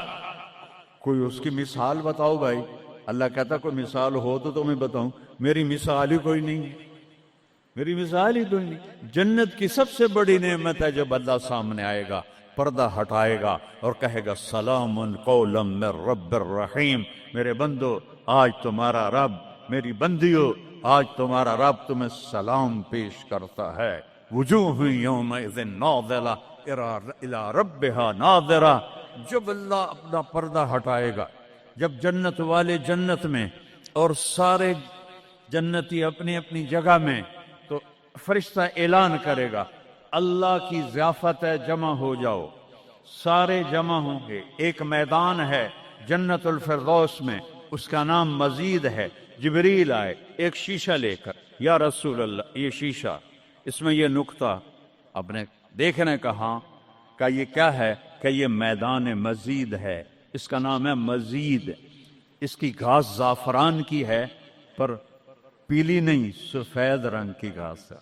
کوئی اس کی مثال بتاؤ بھائی۔ اللہ کہتا کوئی مثال ہو تو تمہیں بتاؤں، میری مثال ہی کوئی نہیں، میری مثال ہی کوئی نہیں۔ جنت کی سب سے بڑی نعمت ہے جب اللہ سامنے آئے گا، پردہ ہٹائے گا اور کہے گا سلام قولا من رب الرحیم، میرے بندو آج تمہارا رب، میری بندیو آج تمہارا رب تمہیں سلام پیش کرتا ہے۔ وجوہ یومئذ ناظرہ الی ربہا ناظرہ، جب اللہ اپنا پردہ ہٹائے گا، جب جنت والے جنت میں اور سارے جنتی اپنی اپنی جگہ میں، تو فرشتہ اعلان کرے گا اللہ کی ضیافت ہے، جمع ہو جاؤ۔ سارے جمع ہوں گے، ایک میدان ہے جنت الفردوس میں، اس کا نام مزید ہے۔ جبریل آئے ایک شیشہ لے کر، یا رسول اللہ یہ شیشہ، اس میں یہ نقطہ آپ نے دیکھنے کہا کہ یہ کیا ہے؟ کہ یہ میدان مزید ہے، اس کا نام ہے مزید۔ اس کی گھاس زعفران کی ہے پر پیلی نہیں، سفید رنگ کی گھاس ہے،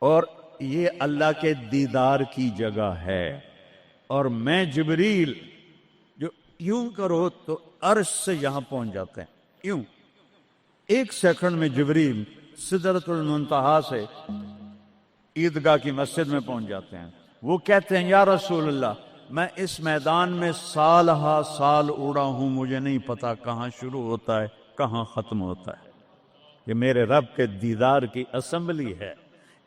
اور یہ اللہ کے دیدار کی جگہ ہے۔ اور میں جبریل جو یوں کرو تو عرش سے یہاں پہنچ جاتے ہیں، یوں ایک سیکنڈ میں جبریل سدرۃ المنتہا سے عیدگاہ کی مسجد میں پہنچ جاتے ہیں۔ وہ کہتے ہیں یا رسول اللہ میں اس میدان میں سال ہا سال اڑا ہوں، مجھے نہیں پتا کہاں شروع ہوتا ہے کہاں ختم ہوتا ہے۔ یہ میرے رب کے دیدار کی اسمبلی ہے۔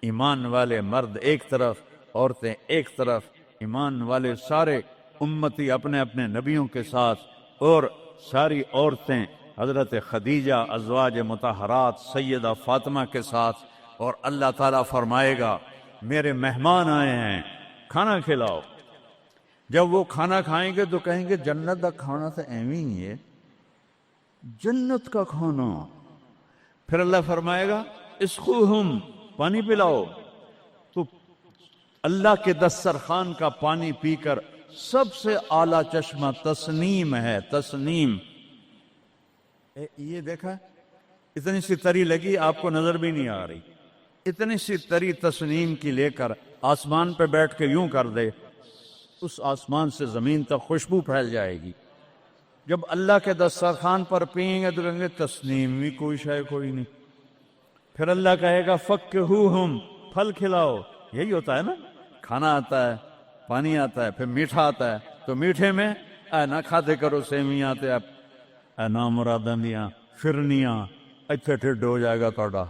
ایمان والے مرد ایک طرف، عورتیں ایک طرف، ایمان والے سارے امتی اپنے اپنے نبیوں کے ساتھ، اور ساری عورتیں حضرت خدیجہ ازواج مطہرات سیدہ فاطمہ کے ساتھ، اور اللہ تعالیٰ فرمائے گا میرے مہمان آئے ہیں کھانا کھلاؤ۔ جب وہ کھانا کھائیں گے تو کہیں گے جنت کا کھانا تو ایویں ہی ہے، جنت کا کھانا۔ پھر اللہ فرمائے گا اسقوہم، پانی پلاؤ۔ تو اللہ کے دسترخوان کا پانی پی کر سب سے اعلیٰ چشمہ تسنیم ہے، تسنیم۔ یہ دیکھا اتنی سی تری لگی، آپ کو نظر بھی نہیں آ رہی، اتنی سی تری تسنیم کی لے کر آسمان پہ بیٹھ کے یوں کر دے، اس آسمان سے زمین تک خوشبو پھیل جائے گی۔ جب اللہ کے دسترخوان پر پئیں گے تو کہیں گے تسنیم بھی کوئی شے کوئی نہیں۔ پھر اللہ کہے گا فکہوہم، پھل کھلاؤ۔ یہی ہوتا ہے نا، کھانا آتا ہے، پانی آتا ہے، پھر میٹھا آتا ہے، تو میٹھے میں اے نہ کھاتے کرو سیویاں تے اے نامراداں دیاں فرنیاں، اتنے ٹھڈ ہو جائے گا تہاڈا۔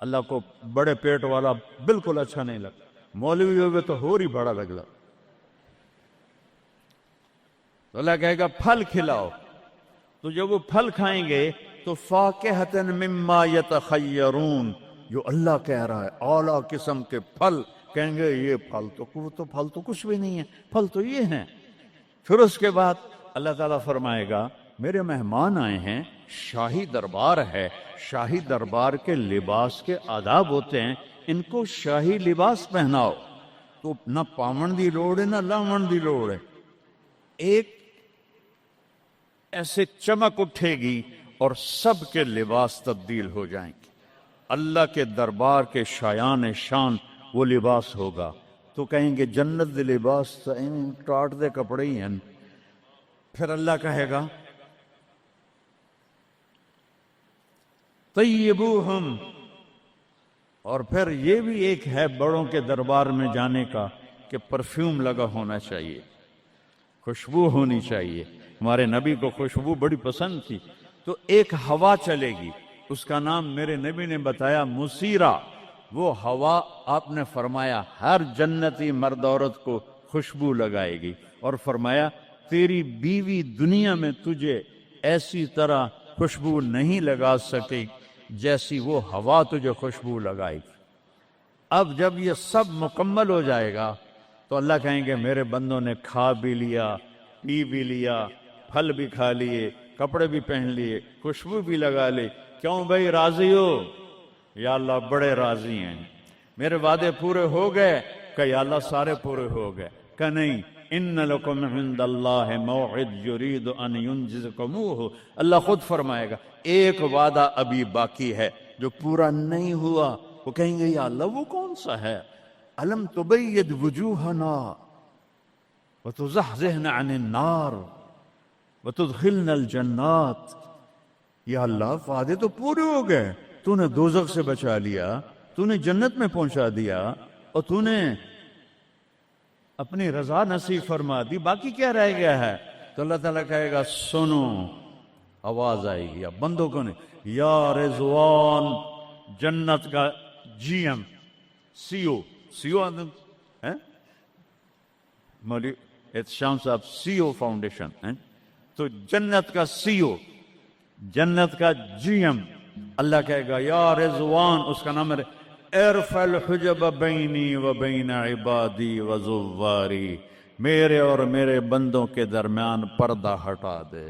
اللہ کو بڑے پیٹ والا بالکل اچھا نہیں لگتا، مولوی ہوگے تو ہی بڑا لگتا۔ تو اللہ کہے گا پھل کھلاؤ۔ تو جب وہ پھل کھائیں گے تو فاکہۃ مما یتخیرون، جو اللہ کہہ رہا ہے اعلیٰ قسم کے پھل، کہیں گے یہ پھل تو کچھ بھی نہیں ہے، پھل تو یہ ہیں۔ پھر اس کے بعد اللہ تعالیٰ فرمائے گا میرے مہمان آئے ہیں، شاہی دربار ہے، شاہی دربار کے لباس کے آداب ہوتے ہیں، ان کو شاہی لباس پہناؤ۔ تو نہ پاون دی لوڑ ہے نہ لاون دی لوڑ ہے، ایک ایسے چمک اٹھے گی اور سب کے لباس تبدیل ہو جائیں گے۔ اللہ کے دربار کے شایان شان وہ لباس ہوگا، تو کہیں گے جنت دے لباس ٹاٹ دے کپڑے ہی ہیں۔ پھر اللہ کہے گا طیبوہم، اور پھر یہ بھی ایک ہے بڑوں کے دربار میں جانے کا کہ پرفیوم لگا ہونا چاہیے، خوشبو ہونی چاہیے۔ ہمارے نبی کو خوشبو بڑی پسند تھی، تو ایک ہوا چلے گی، اس کا نام میرے نبی نے بتایا مسیرہ۔ وہ ہوا آپ نے فرمایا ہر جنتی مرد عورت کو خوشبو لگائے گی، اور فرمایا تیری بیوی دنیا میں تجھے ایسی طرح خوشبو نہیں لگا سکے جیسی وہ ہوا تجھے خوشبو لگائے گی۔ اب جب یہ سب مکمل ہو جائے گا تو اللہ کہیں گے میرے بندوں نے کھا بھی لیا، پی بھی لیا، پھل بھی کھا لیے، کپڑے بھی پہن لیے، خوشبو بھی لگا لے، کیوں بھائی راضی ہو؟ یا اللہ بڑے راضی ہیں، میرے وعدے پورے ہو گئے؟ کہ یا اللہ سارے پورے ہو گئے۔ کہ نہیں، ان لکم عند اللہ موعد یرید ان ینجزکموہ، اللہ خود فرمائے گا ایک وعدہ ابھی باقی ہے جو پورا نہیں ہوا۔ وہ کہیں گے یا اللہ وہ کون سا ہے؟ الم تبید وجوہنا وتزحزحنا عن النار وتدخلنا الجنات۔ یا اللہ وعدے تو پورے ہو گئے، تو نے دوزخ سے بچا لیا، تو نے جنت میں پہنچا دیا، اور تو نے اپنی رضا نصیب فرما دی، باقی کیا رہ گیا ہے؟ تو اللہ تعالیٰ کہے گا سنو، آواز آئے گی اب بندوں کو نہیں، یا رضوان، جنت کا جی ایم، سی او ہے مولوی احتشام صاحب، سی او فاؤنڈیشن ہے، تو جنت کا سی او، جنت کا جی ایم، اللہ کہے گا یا رضوان، اس کا نام ہے ارفع الحجب بینی و بین عبادی و زواری، میرے اور میرے بندوں کے درمیان پردہ ہٹا دے۔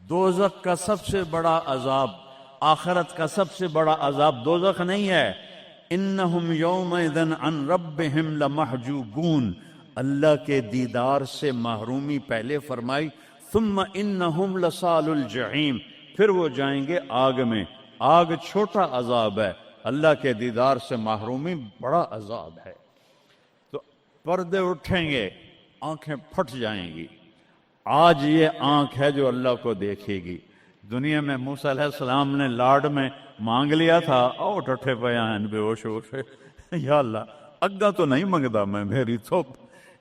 دوزخ کا سب سے بڑا عذاب، آخرت کا سب سے بڑا عذاب دوزخ نہیں ہے، انہم یومئذ عن ربہم لمحجوبون، اللہ کے دیدار سے محرومی پہلے فرمائی، ثم انہم لصال الجحیم، پھر وہ جائیں گے آگ میں۔ آگ چھوٹا عذاب ہے، اللہ کے دیدار سے محرومی بڑا عذاب ہے۔ تو پردے اٹھیں گے، آنکھیں پھٹ جائیں گی۔ آج یہ آنکھ ہے جو اللہ کو دیکھے گی۔ دنیا میں موسیٰ علیہ السلام نے لاڈ میں مانگ لیا تھا، او ٹھٹھے بیان بے ہوش ہوش، یا اللہ اگا تو نہیں منگدا میں، میری تو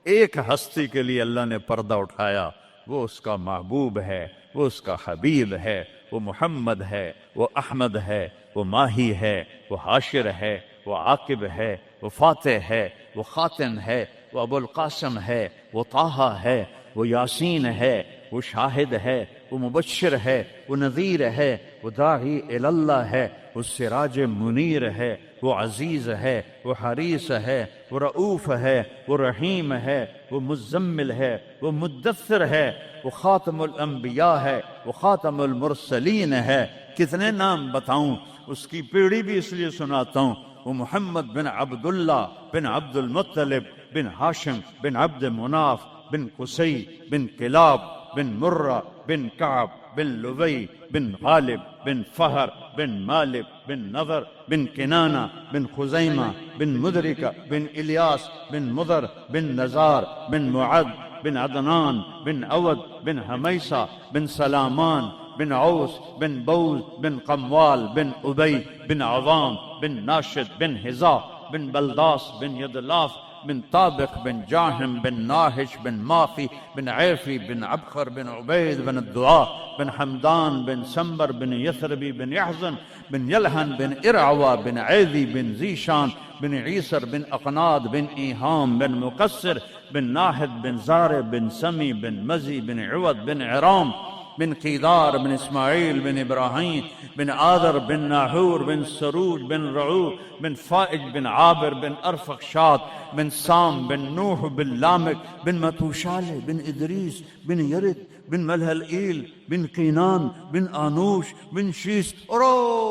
ایک ہستی کے لیے اللہ نے پردہ اٹھایا، وہ اس کا محبوب ہے، وہ اس کا حبیب ہے، وہ محمد ہے، وہ احمد ہے، وہ ماہی ہے، وہ حاشر ہے، وہ عاقب ہے، وہ فاتح ہے، وہ خاتم ہے، وہ ابو القاسم ہے، وہ طٰہٰ ہے، وہ یاسین ہے، وہ شاہد ہے، وہ مبشر ہے، وہ نذیر ہے، وہ داعی اللہ ہے، وہ سراج منیر ہے، وہ عزیز ہے، وہ حریص ہے، وہ رؤوف ہے، وہ رحیم ہے، وہ مزمل ہے، وہ مدثر ہے، وہ خاتم الانبیاء ہے، وہ خاتم المرسلین ہے۔ کتنے نام بتاؤں، اس کی پیڑھی بھی اس لیے سناتا ہوں۔ وہ محمد بن عبداللہ بن عبد المطلب بن ہاشم بن عبد مناف بن قصی بن کلاب بن مرہ بن کعب بن لبی بن غالب بن فہر بن مالک بن نضر بن کنانہ بن خزیمہ بن مدرکہ بن الیاس بن مضر بن نزار بن معد بن عدنان بن عود بن حمیسہ بن سلامان بن عوس بن بوز بن قموال بن ابی بن عظام بن ناشد بن حذا بن بلداس بن یدلاف بن طابق بن جاہم بن ناہش بن ماخی بن عیفی بن عبخر بن عبید بن الدعاء بن حمدان بن سمبر بن یثربی بن یحزن بن یلحن بن ارعوا بن عیدی بن زیشان بن عیسر بن اقناد بن ایہام بن مقصر بن ناحد بن زار بن سمی بن مزی بن عوض بن عرام بن قیدار بن اسماعیل بن ابراہیم بن آدر بن ناحور بن سروج بن رعو بن فائج بن عابر بن ارفخشاد بن سام بن نوح بن لامک بن متوشالہ بن ادریس بن یرد بن ملہلئیل بن قینان بن آنوش بن شیس اور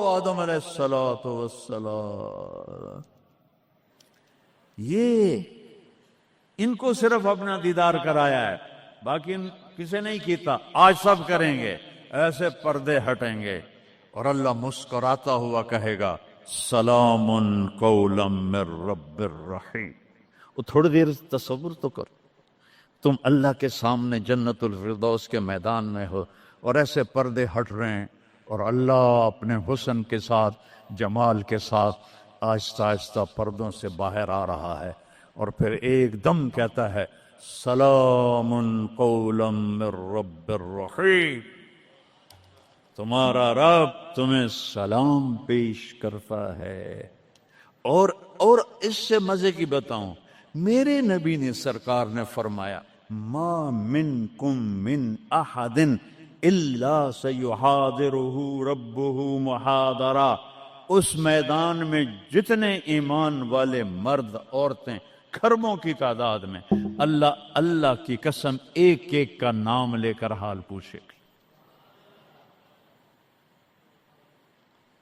آدم علیہ السلام. یہ ان کو صرف اپنا دیدار کرایا ہے، باقی کسی نہیں کیتا. آج سب کریں گے، ایسے پردے ہٹیں گے اور اللہ مسکراتا ہوا کہے گا سلام قولا من رب الرحیم. وہ تھوڑی دیر تصور تو کر، تم اللہ کے سامنے جنت الفردوس کے میدان میں ہو اور ایسے پردے ہٹ رہے ہیں اور اللہ اپنے حسن کے ساتھ، جمال کے ساتھ آہستہ آہستہ پردوں سے باہر آ رہا ہے اور پھر ایک دم کہتا ہے سلام قولا من رب الرحیم. تمہارا رب تمہیں سلام پیش کرتا ہے. اور اس سے مزے کی بتاؤں، میرے نبی نے سرکار نے فرمایا ما منکم من احد الا سیحاضرہ ربہ محاضرہ. اس میدان میں جتنے ایمان والے مرد عورتیں کھربوں کی تعداد میں، اللہ کی قسم ایک ایک کا نام لے کر حال پوچھے گی.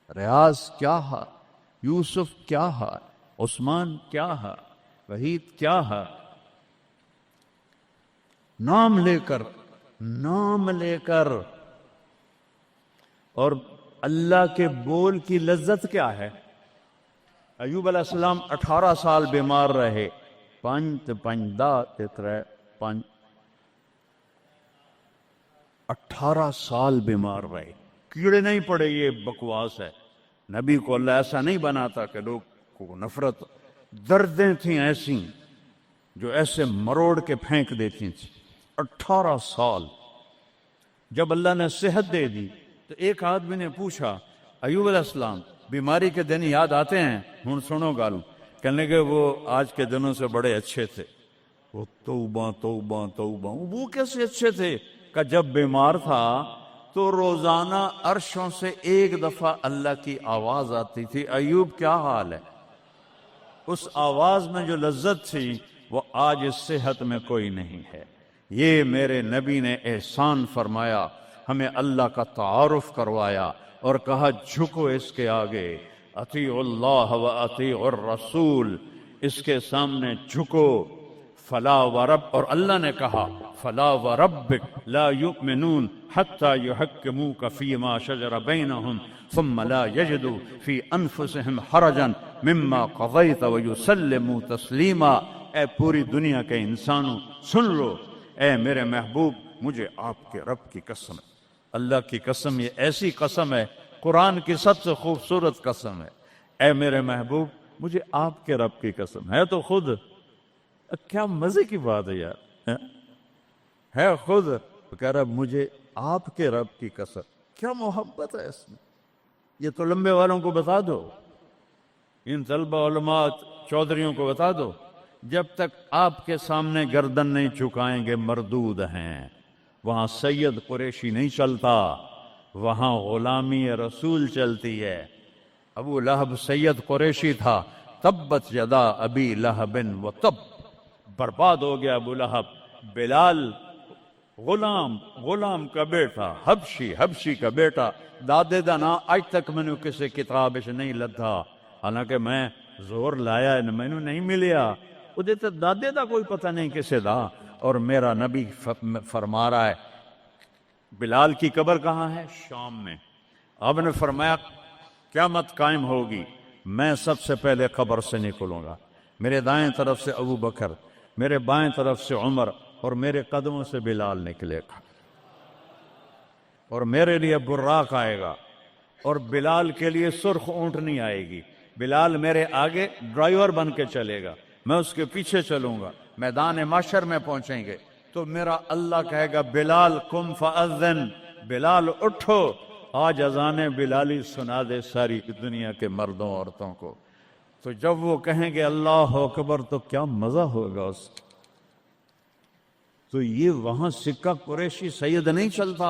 ریاض کیا ہے، یوسف کیا ہے، عثمان کیا ہے، وحید کیا ہے، نام لے کر. اور اللہ کے بول کی لذت کیا ہے؟ ایوب علیہ السلام 18 سال بیمار رہے. 18 سال بیمار رہے، کیڑے نہیں پڑے. یہ بکواس ہے. نبی کو اللہ ایسا نہیں بناتا کہ لوگ کو نفرت. دردیں تھیں ایسی جو ایسے مروڑ کے پھینک دیتی تھیں. 18 سال. جب اللہ نے صحت دے دی تو ایک آدمی نے پوچھا ایوب علیہ السلام بیماری کے دن یاد آتے ہیں؟ ہن سنو گالوں. کہنے کہ وہ آج کے دنوں سے بڑے اچھے تھے. وہ توبہ توبہ توبہ. وہ کیسے اچھے تھے؟ کہ جب بیمار تھا تو روزانہ عرشوں سے ایک دفعہ اللہ کی آواز آتی تھی ایوب کیا حال ہے. اس آواز میں جو لذت تھی وہ آج اس صحت میں کوئی نہیں ہے. یہ میرے نبی نے احسان فرمایا، ہمیں اللہ کا تعارف کروایا اور کہا جھکو اس کے آگے، اطیعوا اللہ و اطیعوا الرسول، اس کے سامنے جھکو. فلا ورب، اور اللہ نے کہا فلا وربک لا یؤمنون حتی یحکموک فیما شجر بینہم ثم لا یجدوا فی انفسہم حرجا مما قضیت ویسلموا تسلیما. اے پوری دنیا کے انسانوں سن لو، اے میرے محبوب مجھے آپ کے رب کی قسم ہے. اللہ کی قسم، یہ ایسی قسم ہے، قرآن کی سب سے خوبصورت قسم ہے. اے میرے محبوب مجھے آپ کے رب کی قسم ہے. تو خود کیا مزے کی بات ہے یار، ہے خود کہہ رہا مجھے آپ کے رب کی قسم. کیا محبت ہے اس میں. یہ تو لمبے والوں کو بتا دو، ان طلبہ علماء چودھریوں کو بتا دو، جب تک آپ کے سامنے گردن نہیں جھکائیں گے مردود ہیں. وہاں سید قریشی نہیں چلتا، وہاں غلامی رسول چلتی ہے. ابو لہب سید قریشی تھا. تبت یدا ابی لہب و تب، برباد ہو گیا ابو لہب. بلال غلام کا بیٹا، حبشی کا بیٹا. دادے دا نا اج تک مینوں کسی کتاب وچ نہیں لدھا، حالانکہ میں زور لایا مینوں نہیں ملیا. وہ دیتے دادے دا کوئی پتہ نہیں کسے دا. اور میرا نبی فرما رہا ہے بلال کی قبر کہاں ہے؟ شام میں. آپ نے فرمایا قیامت قائم ہوگی، میں سب سے پہلے قبر سے نکلوں گا. میرے دائیں طرف سے ابو بکر، میرے بائیں طرف سے عمر، اور میرے قدموں سے بلال نکلے گا. اور میرے لیے براق آئے گا اور بلال کے لیے سرخ اونٹنی آئے گی. بلال میرے آگے ڈرائیور بن کے چلے گا، میں اس کے پیچھے چلوں گا. میدان محشر میں پہنچیں گے تو میرا اللہ کہے گا بلال قم فاذن، بلال اٹھو آج اذان بلالی سنا دے ساری دنیا کے مردوں عورتوں کو. تو جب وہ کہیں گے اللہ اکبر تو کیا مزہ ہوگا اس کا. تو یہ وہاں سکہ قریشی سید نہیں چلتا،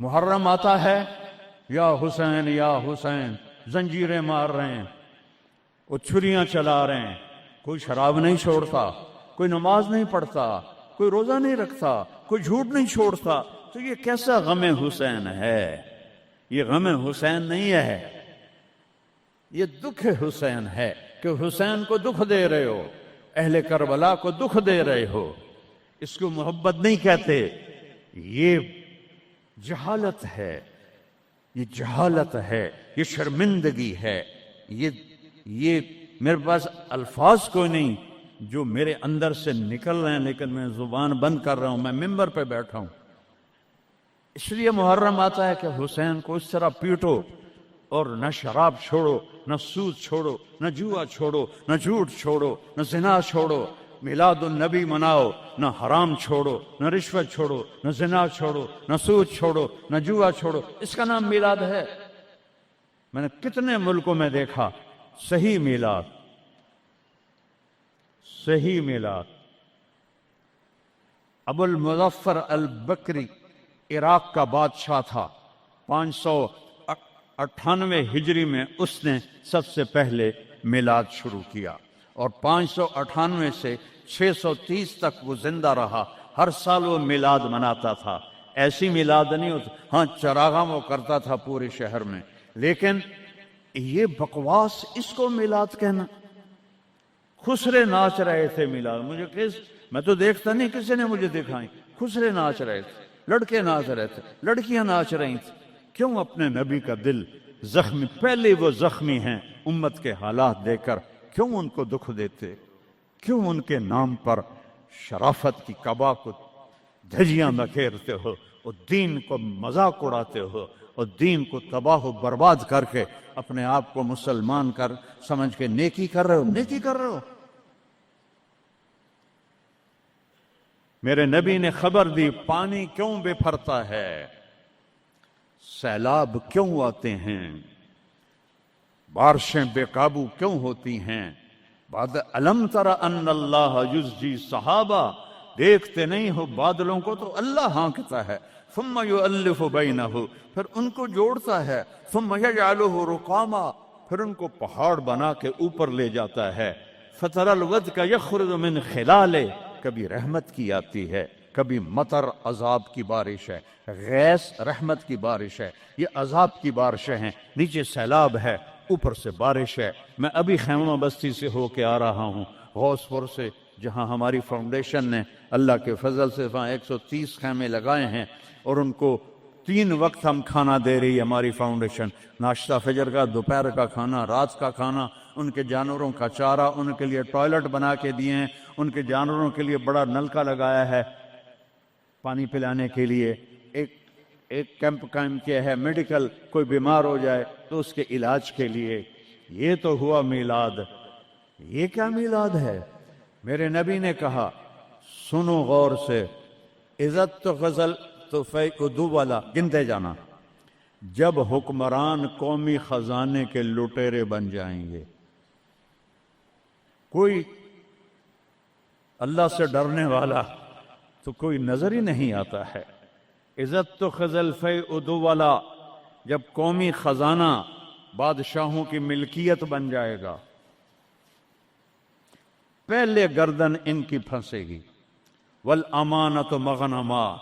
محرم آتا ہے، یا حسین زنجیریں مار رہے ہیں، وہ چھریاں چلا رہے ہیں، کوئی شراب نہیں چھوڑتا، کوئی نماز نہیں پڑھتا، کوئی روزہ نہیں رکھتا، کوئی جھوٹ نہیں چھوڑتا، تو یہ کیسا غم حسین ہے؟ یہ غم حسین نہیں ہے، یہ دکھ حسین ہے کہ حسین کو دکھ دے رہے ہو، اہل کربلا کو دکھ دے رہے ہو۔ اس کو محبت نہیں کہتے، یہ جہالت ہے، یہ جہالت ہے، یہ شرمندگی ہے، یہ میرے پاس الفاظ کوئی نہیں جو میرے اندر سے نکل رہے ہیں، لیکن میں زبان بند کر رہا ہوں، میں ممبر پہ بیٹھا ہوں۔ اس لیے محرم آتا ہے کہ حسین کو اس طرح پیٹو، اور نہ شراب چھوڑو، نہ سود چھوڑو، نہ جوا چھوڑو، نہ جھوٹ چھوڑو، نہ زنا چھوڑو، میلاد النبی مناؤ، نہ حرام چھوڑو، نہ رشوت چھوڑو، نہ زنا چھوڑو، نہ سود چھوڑو، نہ جوا چھوڑو۔ اس کا نام میلاد ہے؟ میں نے کتنے ملکوں میں دیکھا صحیح میلاد، صحیح میلاد۔ ابو المظفر البکری عراق کا بادشاہ تھا، 598 ہجری میں اس نے سب سے پہلے میلاد شروع کیا، اور 598 سے 630 تک وہ زندہ رہا، ہر سال وہ میلاد مناتا تھا۔ ایسی میلاد نہیں ہوتا، ہاں چراغاں وہ کرتا تھا پورے شہر میں، لیکن یہ بکواس، اس کو میلاد کہنا۔ خسرے ناچ رہے تھے میلاد، میں تو دیکھتا نہیں، کسی نے مجھے دکھائی، خسرے ناچ رہے تھے، لڑکے ناچ رہے تھے، لڑکیاں ناچ رہی تھیں۔ کیوں اپنے نبی کا دل زخمی، پہلے وہ زخمی ہیں امت کے حالات دیکھ کر، کیوں ان کو دکھ دیتے؟ کیوں ان کے نام پر شرافت کی قبا کو دھجیاں بکھیرتے ہو، اور دین کو مذاق اڑاتے ہو، اور دین کو تباہ و برباد کر کے اپنے آپ کو مسلمان کر سمجھ کے نیکی کر رہے ہو، نیکی کر رہے ہو۔ میرے نبی نے خبر دی، پانی کیوں بفرتا ہے، سیلاب کیوں آتے ہیں، بارشیں بے قابو کیوں ہوتی ہیں۔ بعد الم تر ان اللہ یزجی صحابہ، دیکھتے نہیں ہو بادلوں کو تو اللہ ہانکتا ہے، ثم یؤلف بینہ، پھر ان کو جوڑتا ہے، ثم یجعلہ رقاما، پھر ان کو پہاڑ بنا کے اوپر لے جاتا ہے، فتر الودق یخرج من خلالہ، کبھی رحمت کی آتی ہے، کبھی مطر عذاب کی بارش ہے، غیث رحمت کی بارش ہے، یہ عذاب کی بارشیں ہیں، نیچے سیلاب ہے، اوپر سے بارش ہے۔ میں ابھی خیمہ بستی سے ہو کے آ رہا ہوں، غوث پور سے، جہاں ہماری فاؤنڈیشن نے اللہ کے فضل سے وہاں 130 خیمے لگائے ہیں، اور ان کو 3 وقت ہم کھانا دے رہی ہے ہماری فاؤنڈیشن، ناشتہ فجر کا، دوپہر کا کھانا، رات کا کھانا، ان کے جانوروں کا چارہ، ان کے لیے ٹوائلٹ بنا کے دیے ہیں، ان کے جانوروں کے لیے بڑا نلکا لگایا ہے پانی پلانے کے لیے، ایک کیمپ قائم کیا ہے، میڈیکل، کوئی بیمار ہو جائے تو اس کے علاج کے لیے۔ یہ تو ہوا میلاد۔ یہ کیا میلاد ہے؟ میرے نبی نے کہا، سنو غور سے، عزت تو غزل تو فیعدو والا، گنتے جانا، جب حکمران قومی خزانے کے لٹیرے بن جائیں گے، کوئی اللہ سے ڈرنے والا تو کوئی نظر ہی نہیں آتا ہے۔ عزت تو خزل فیعدو والا، جب قومی خزانہ بادشاہوں کی ملکیت بن جائے گا، پہلے گردن ان کی پھنسے گی۔ والامانۃ مغنما،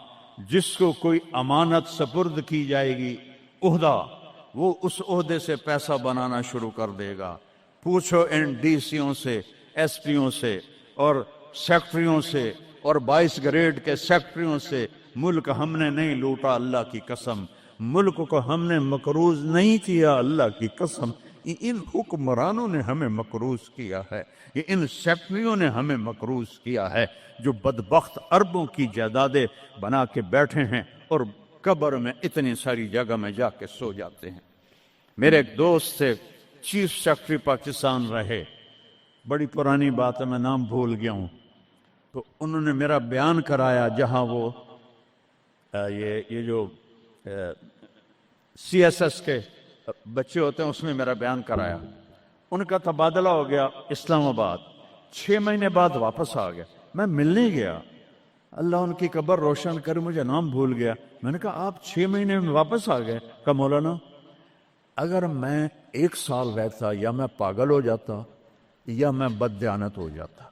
جس کو کوئی امانت سپرد کی جائے گی، عہدہ، وہ اس عہدے سے پیسہ بنانا شروع کر دے گا۔ پوچھو ان ڈی سیوں سے، ایس پیوں سے، اور سیکٹریوں سے، اور 22 گریڈ کے سیکٹریوں سے، ملک ہم نے نہیں لوٹا اللہ کی قسم، ملک کو ہم نے مقروض نہیں کیا اللہ کی قسم، ان حکمرانوں نے ہمیں مقروض کیا ہے، یہ ان سیکٹریوں نے ہمیں مقروض کیا ہے، جو بدبخت اربوں کی جائیدادیں بنا کے بیٹھے ہیں اور قبر میں اتنی ساری جگہ میں جا کے سو جاتے ہیں۔ میرے ایک دوست سے چیف سیکرٹری پاکستان رہے، بڑی پرانی بات ہے، میں نام بھول گیا ہوں، تو انہوں نے میرا بیان کرایا، جہاں وہ یہ جو سی ایس ایس کے بچے ہوتے ہیں اس میں میرا بیان کرایا۔ ان کا تبادلہ ہو گیا اسلام آباد، 6 مہینے بعد واپس آ گیا، میں ملنے گیا، اللہ ان کی قبر روشن کرے، مجھے نام بھول گیا۔ میں نے کہا آپ 6 مہینے میں واپس آ گئے؟ کہا مولانا اگر میں 1 سال رہتا یا میں پاگل ہو جاتا یا میں بددیانت ہو جاتا،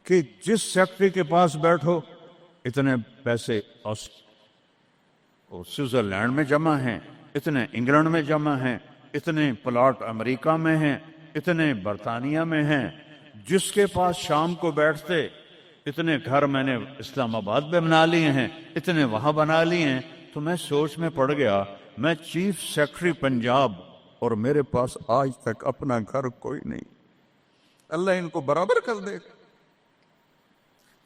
کہ جس سیکٹری کے پاس بیٹھو اتنے پیسے سوئٹزرلینڈ میں جمع ہیں، اتنے انگلینڈ میں جمع ہیں، اتنے پلاٹ امریکہ میں ہیں، اتنے برطانیہ میں ہیں، جس کے پاس شام کو بیٹھتے اتنے گھر میں نے اسلام آباد میں بنا لیے ہیں، اتنے وہاں بنا لیے ہیں۔ تو میں سوچ میں پڑ گیا، میں چیف سیکرٹری پنجاب اور میرے پاس آج تک اپنا گھر کوئی نہیں، اللہ ان کو برابر کر دے۔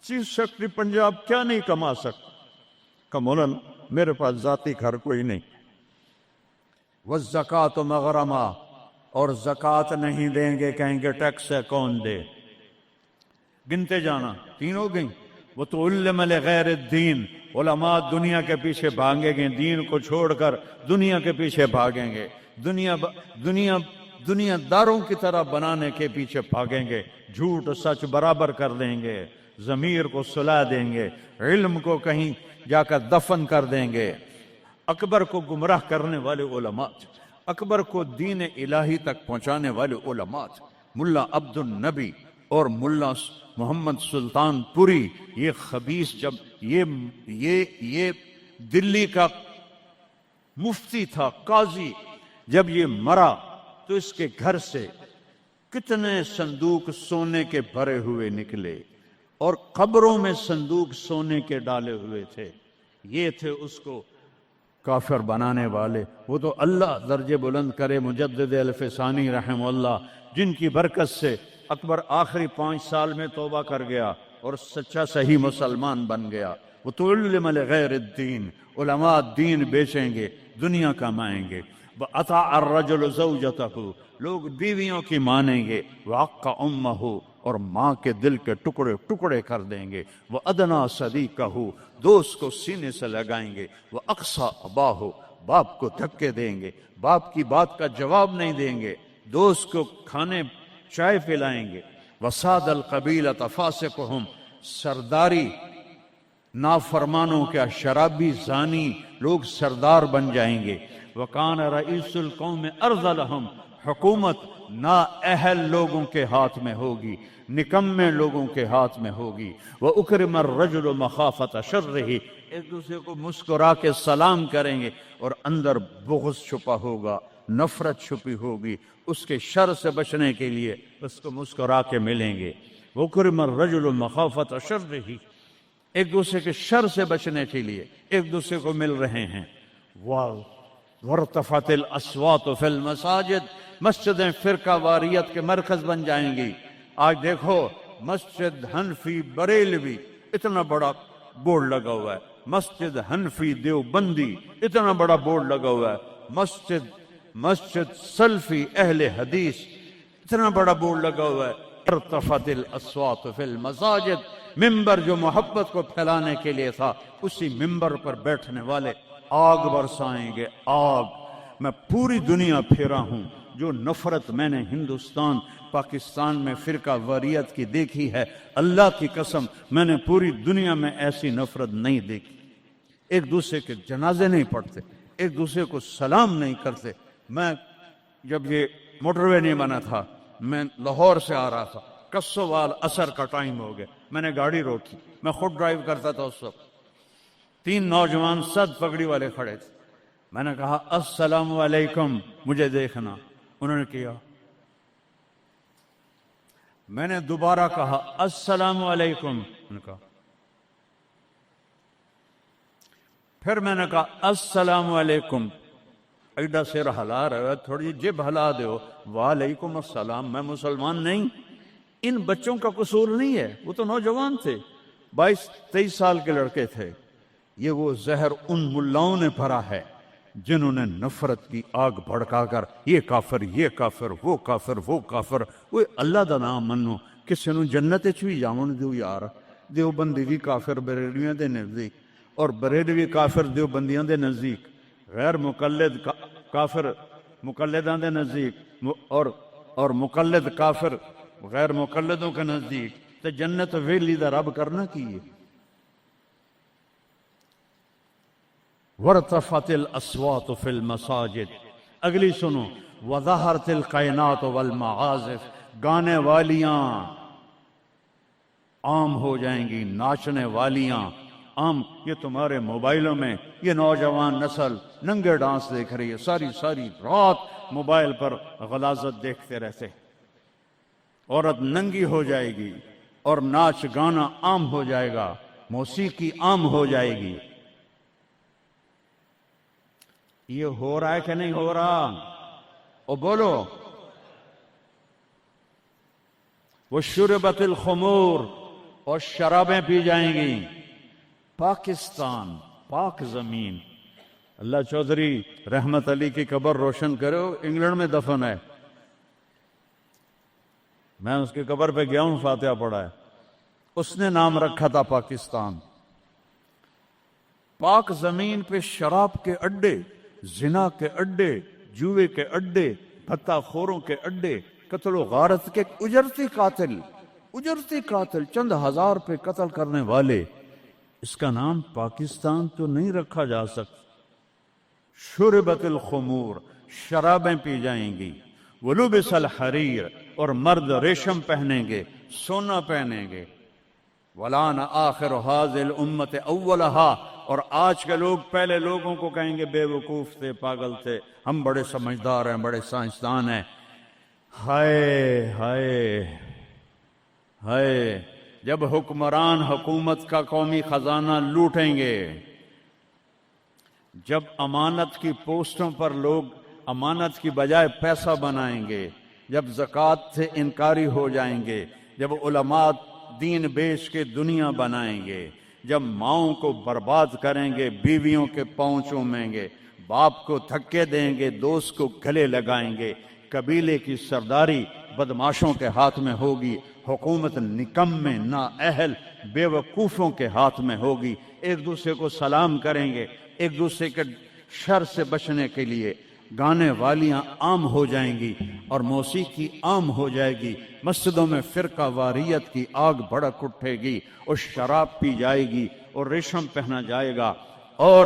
چیف سیکرٹری پنجاب کیا نہیں کما سکتا؟ کہ مولانا میرے پاس ذاتی گھر کوئی نہیں۔ والزکوٰۃ مغرمہ، اور زکوٰۃ نہیں دیں گے، کہیں گے ٹیکس ہے کون دے؟ گنتے جانا، 3 ہو گئیں۔ وَتُعَلِّمَ لِغَيْرِ الدِّينِ، علماء دنیا کے پیچھے بھاگیں گے، دین کو چھوڑ کر دنیا کے پیچھے بھاگیں گے، دنیا داروں کی طرح بنانے کے پیچھے بھاگیں گے، جھوٹ سچ برابر کر دیں گے، ضمیر کو سلا دیں گے، علم کو کہیں جا کر دفن کر دیں گے۔ اکبر کو گمراہ کرنے والے علماء، اکبر کو دین الہی تک پہنچانے والے علماء، ملا عبد النبی اور ملا محمد سلطان پوری، یہ خبیث، جب یہ دلی کا مفتی تھا، قاضی، جب یہ مرا تو اس کے گھر سے کتنے صندوق سونے کے بھرے ہوئے نکلے، اور قبروں میں صندوق سونے کے ڈالے ہوئے تھے۔ یہ تھے اس کو کافر بنانے والے۔ وہ تو اللہ درجے بلند کرے مجدد الفسانی رحمہ اللہ، جن کی برکت سے اکبر آخری 5 سال میں توبہ کر گیا اور سچا صحیح مسلمان بن گیا۔ وَتُعَلِّمَ لِغَيْرِ الدِّينِ، علماء دین بیچیں گے، دنیا کمائیں گے۔ وَأَطَاعَ الرَّجُلُ زَوْجَتَهُ، لوگ بیویوں کی مانیں گے۔ وَعَقَّ أُمَّهُ، اور ماں کے دل کے ٹکڑے ٹکڑے کر دیں گے۔ وَأَدْنَا صَدِيقَهُ، دوست کو سینے سے لگائیں گے۔ وَأَقْصَى أَبَاهُ، باپ کو دھکے دیں گے، باپ کی بات کا جواب نہیں دیں گے، دوست کو کھانے چائے پلائیں گے۔ وَسَادَ الْقَبِيلَةَ فَاسِقُهُمْ، سرداری نافرمانوں کا، شرابی زانی لوگ سردار بن جائیں گے۔ وَكَانَ رَئِيسُ الْقَوْمِ أَرْذَلَهُمْ، حکومت نااہل لوگوں کے ہاتھ میں ہوگی، نکمے لوگوں کے ہاتھ میں ہوگی۔ وَأُكْرِمَ الرَّجُلُ مَخَافَةَ شَرِّهِ، ایک دوسرے کو مسکرا کے سلام کریں گے، اور اندر بغض چھپا ہوگا، نفرت چھپی ہوگی، اس کے شر سے بچنے کے لیے اس کو مسکرا کے ملیں گے۔ وَأُكْرِمَ الرَّجُلُ مَخَافَةَ شَرِّهِ، ایک دوسرے کے شر سے بچنے کے لیے ایک دوسرے کو مل رہے ہیں۔ وَارْتَفَعَتِ الْأَصْوَاتُ فِي الْمَسَاجِدِ، مسجدیں فرقہ واریت کے مرکز بن جائیں گی۔ آج دیکھو مسجد حنفی بریلوی اتنا بڑا بورڈ لگا ہوا ہے، مسجد حنفی دیوبندی اتنا بڑا بورڈ لگا ہوا ہے، مسجد سلفی اہل حدیث اتنا بڑا بورڈ لگا ہوا ہے۔ ارتفعت الاصوات فی المساجد، ممبر جو محبت کو پھیلانے کے لیے تھا، اسی ممبر پر بیٹھنے والے آگ برسائیں گے، آگ۔ میں پوری دنیا پھیرا ہوں، جو نفرت میں نے ہندوستان پاکستان میں فرقہ واریت کی دیکھی ہے، اللہ کی قسم میں نے پوری دنیا میں ایسی نفرت نہیں دیکھی۔ ایک دوسرے کے جنازے نہیں پڑھتے، ایک دوسرے کو سلام نہیں کرتے۔ میں جب یہ موٹر وے نہیں بنا تھا، میں لاہور سے آ رہا تھا، کسوال عصر کا ٹائم ہو گیا، میں نے گاڑی روکی، میں خود ڈرائیو کرتا تھا اس وقت، 3 نوجوان سد پگڑی والے کھڑے تھے۔ میں نے کہا السلام علیکم، مجھے دیکھنا، انہوں نے کیا۔ میں نے دوبارہ کہا السلام علیکم، انہوں نے کہا۔ پھر میں نے کہا السلام علیکم، ایڈا سر ہلا رہا ہے، تھوڑی جب ہلا دو، وعلیکم السلام، میں مسلمان نہیں؟ ان بچوں کا قصور نہیں ہے، وہ تو نوجوان تھے، 22-23 سال کے لڑکے تھے۔ یہ وہ زہر ان ملاؤں نے بھرا ہے جنہوں نے نفرت کی آگ بھڑکا کر یہ کافر، یہ کافر، وہ کافر، وہ کافر۔ وہ اللہ دا نام منو، کسی نو جنت وچ بھی جاون دیو یار۔ دیوبندی بھی کافر بریلویاں دے نزدیک، اور بریلوی کافر دیوبندیاں دے نزدیک، غیر مقلد کافر مقلداں دے نزدیک، اور مقلد کافر غیر مقلدوں کے نزدیک۔ تے جنت ویلی دا رب کرنا کی ہے؟ ورتفت الاصوات فی المساجد، اگلی سنو، وظہرت القینات والمعازف، گانے والیاں عام ہو جائیں گی، ناچنے والیاں عام۔ یہ تمہارے موبائلوں میں یہ نوجوان نسل ننگے ڈانس دیکھ رہی ہے، ساری رات موبائل پر غلاظت دیکھتے رہتے۔ عورت ننگی ہو جائے گی اور ناچ گانا عام ہو جائے گا، موسیقی عام ہو جائے گی۔ یہ ہو رہا ہے کہ نہیں ہو رہا؟ او بولو۔ وشربت الخمور، اور شرابیں پی جائیں گی۔ پاکستان، پاک زمین، اللہ چودھری رحمت علی کی قبر روشن کرو، انگلینڈ میں دفن ہے، میں اس کی قبر پہ گیا ہوں، فاتحہ پڑھا ہے، اس نے نام رکھا تھا پاکستان۔ پاک زمین پہ شراب کے اڈے، زنا کے اڈے، جوئے کے اڈے، بھتہ خوروں کے اڈے، قتل و غارت کے اجرتی قاتل، چند ہزار پہ قتل کرنے والے، اس کا نام پاکستان تو نہیں رکھا جا سکتا۔ شربت الخمور، شرابیں پی جائیں گی۔ ولبس الحریر، اور مرد ریشم پہنیں گے، سونا پہنیں گے۔ ولان آخر هذه الامة اولها، اور آج کے لوگ پہلے لوگوں کو کہیں گے بے وقوف تھے، پاگل تھے، ہم بڑے سمجھدار ہیں، بڑے سائنسدان ہیں۔ ہائے ہائے ہائے، جب حکمران حکومت کا قومی خزانہ لوٹیں گے، جب امانت کی پوسٹوں پر لوگ امانت کی بجائے پیسہ بنائیں گے، جب زکوٰۃ سے انکاری ہو جائیں گے، جب علماء دین بیچ کے دنیا بنائیں گے، جب ماؤں کو برباد کریں گے، بیویوں کے پاؤں چومیں گے، باپ کو دھکے دیں گے، دوست کو گلے لگائیں گے، قبیلے کی سرداری بدماشوں کے ہاتھ میں ہوگی، حکومت نکمے نااہل بے وقوفوں کے ہاتھ میں ہوگی، ایک دوسرے کو سلام کریں گے، ایک دوسرے کے شر سے بچنے کے لیے گانے والیاں عام ہو جائیں گی اور موسیقی عام ہو جائے گی، مسجدوں میں فرقہ واریت کی آگ بھڑک اٹھے گی، اور شراب پی جائے گی، اور ریشم پہنا جائے گا، اور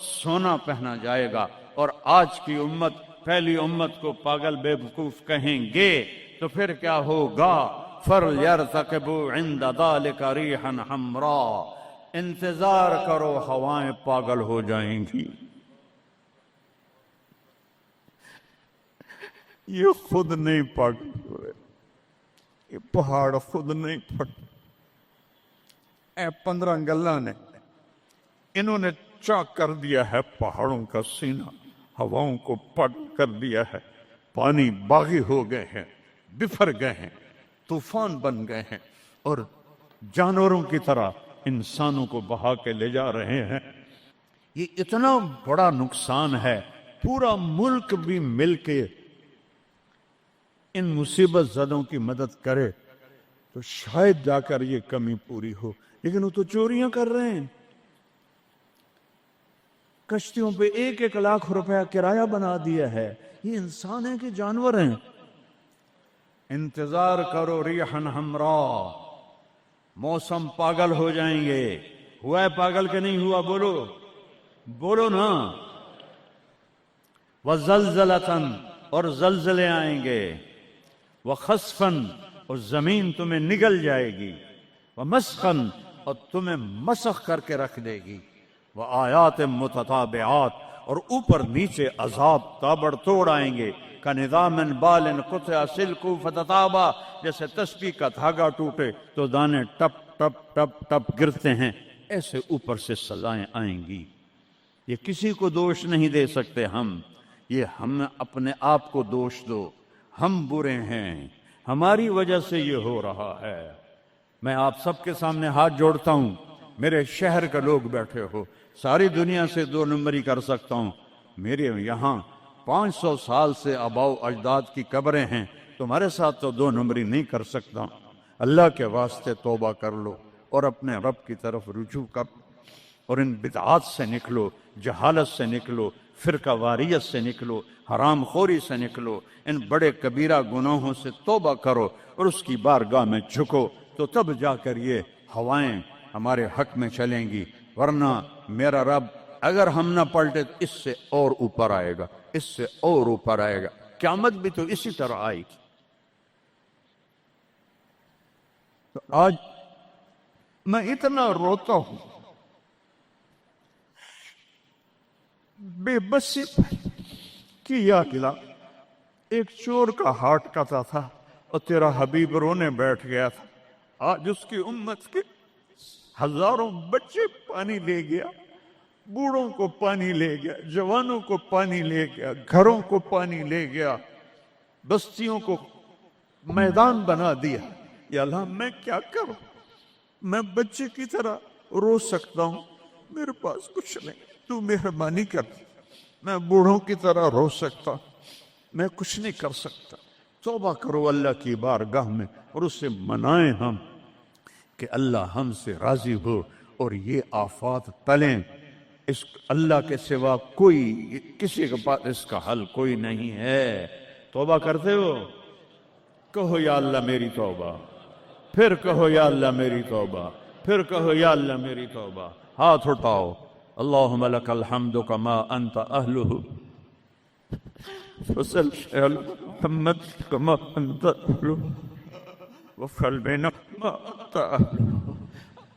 سونا پہنا جائے گا، اور آج کی امت پہلی امت کو پاگل بے وقوف کہیں گے، تو پھر کیا ہوگا؟ فَلْيَرْتَقِبُوا عِنْدَ ذَلِكَ رِيحًا حَمْرَاءَ، انتظار کرو، ہوائیں پاگل ہو جائیں گی۔ یہ خود نہیں پاگل ہوئے، یہ پہاڑ خود نہیں پھٹ، اے 15 گلہ نے، انہوں نے چاک کر دیا ہے پہاڑوں کا سینہ، ہواؤں کو پاگل کر دیا ہے، پانی باغی ہو گئے ہیں، بفر گئے ہیں، طوفان بن گئے ہیں، اور جانوروں کی طرح انسانوں کو بہا کے لے جا رہے ہیں۔ یہ اتنا بڑا نقصان ہے، پورا ملک بھی مل کے ان مصیبت زدوں کی مدد کرے تو شاید جا کر یہ کمی پوری ہو، لیکن وہ تو چوریاں کر رہے ہیں، کشتیوں پہ 1-1 لاکھ روپیہ کرایہ بنا دیا ہے، یہ انسان ہیں کہ جانور ہیں؟ انتظار کرو ریحًا حمراء، موسم پاگل ہو جائیں گے۔ ہوا ہے پاگل کہ نہیں ہوا؟ بولو بولو نا۔ وزلزلتاً، اور زلزلے آئیں گے، وخسفاً، اور زمین تمہیں نگل جائے گی، ومسخاً، اور تمہیں مسخ کر کے رکھ دے گی، وآیات متتابعات، اور اوپر نیچے عذاب تابڑ توڑ آئیں گے، کَنِظَامٍ بَالٍ قُطِعَ سِلْكُهُ فَتَتَابَى، جیسے تسبیح کا دھاگا ٹوٹے تو دانے ٹپ ٹپ ٹپ ٹپ گرتے ہیں، ایسے اوپر سے سزائیں آئیں گی۔ یہ کسی کو دوش نہیں دے سکتے ہم، یہ ہم اپنے آپ کو دوش دو، ہم برے ہیں، ہماری وجہ سے یہ ہو رہا ہے۔ میں آپ سب کے سامنے ہاتھ جوڑتا ہوں، میرے شہر کے لوگ بیٹھے ہو، ساری دنیا سے 2 نمبری کر سکتا ہوں، میرے یہاں 500 سال سے آباؤ اجداد کی قبریں ہیں، تمہارے ساتھ تو 2 نمبری نہیں کر سکتا۔ اللہ کے واسطے توبہ کر لو اور اپنے رب کی طرف رجوع کر، اور ان بدعات سے نکلو، جہالت سے نکلو، فرقہ واریت سے نکلو، حرام خوری سے نکلو، ان بڑے کبیرہ گناہوں سے توبہ کرو اور اس کی بارگاہ میں جھکو، تو تب جا کر یہ ہوائیں ہمارے حق میں چلیں گی، ورنہ میرا رب اگر ہم نہ پلٹے تو اس سے اور اوپر آئے گا، اس سے اور اوپر آئے گا، قیامت بھی تو اسی طرح آئے گی۔ تو آج میں اتنا روتا ہوں، بے بسی کی یاد دلا۔ ایک چور کا ہارٹ کاتا تھا اور تیرا حبیب رونے بیٹھ گیا تھا۔ آج اس کی امت کے ہزاروں بچے پانی لے گیا، بوڑھوں کو پانی لے گیا، جوانوں کو پانی لے گیا، گھروں کو پانی لے گیا، بستیوں کو میدان بنا دیا۔ یا اللہ میں کیا کروں؟ میں بچے کی طرح رو سکتا ہوں، میرے پاس کچھ نہیں، تو مہربانی کر۔ میں بوڑھوں کی طرح رو سکتا ہوں، میں کچھ نہیں کر سکتا۔ توبہ کرو اللہ کی بارگاہ میں اور اس سے منائیں ہم کہ اللہ ہم سے راضی ہو اور یہ آفات ٹلیں۔ اس اللہ کے سوا کوئی، کسی کے پاس اس کا حل کوئی نہیں ہے۔ توبہ کرتے ہو؟ کہو یا اللہ میری توبہ، پھر کہو یا اللہ میری توبہ، پھر کہو یا اللہ میری توبہ۔ ہاتھ اٹھاؤ۔ اللہم لک الحمد کما انت اہلہ وصلی علی محمد کما انت اہلہ وفعل بنا ما انت اہلہ۔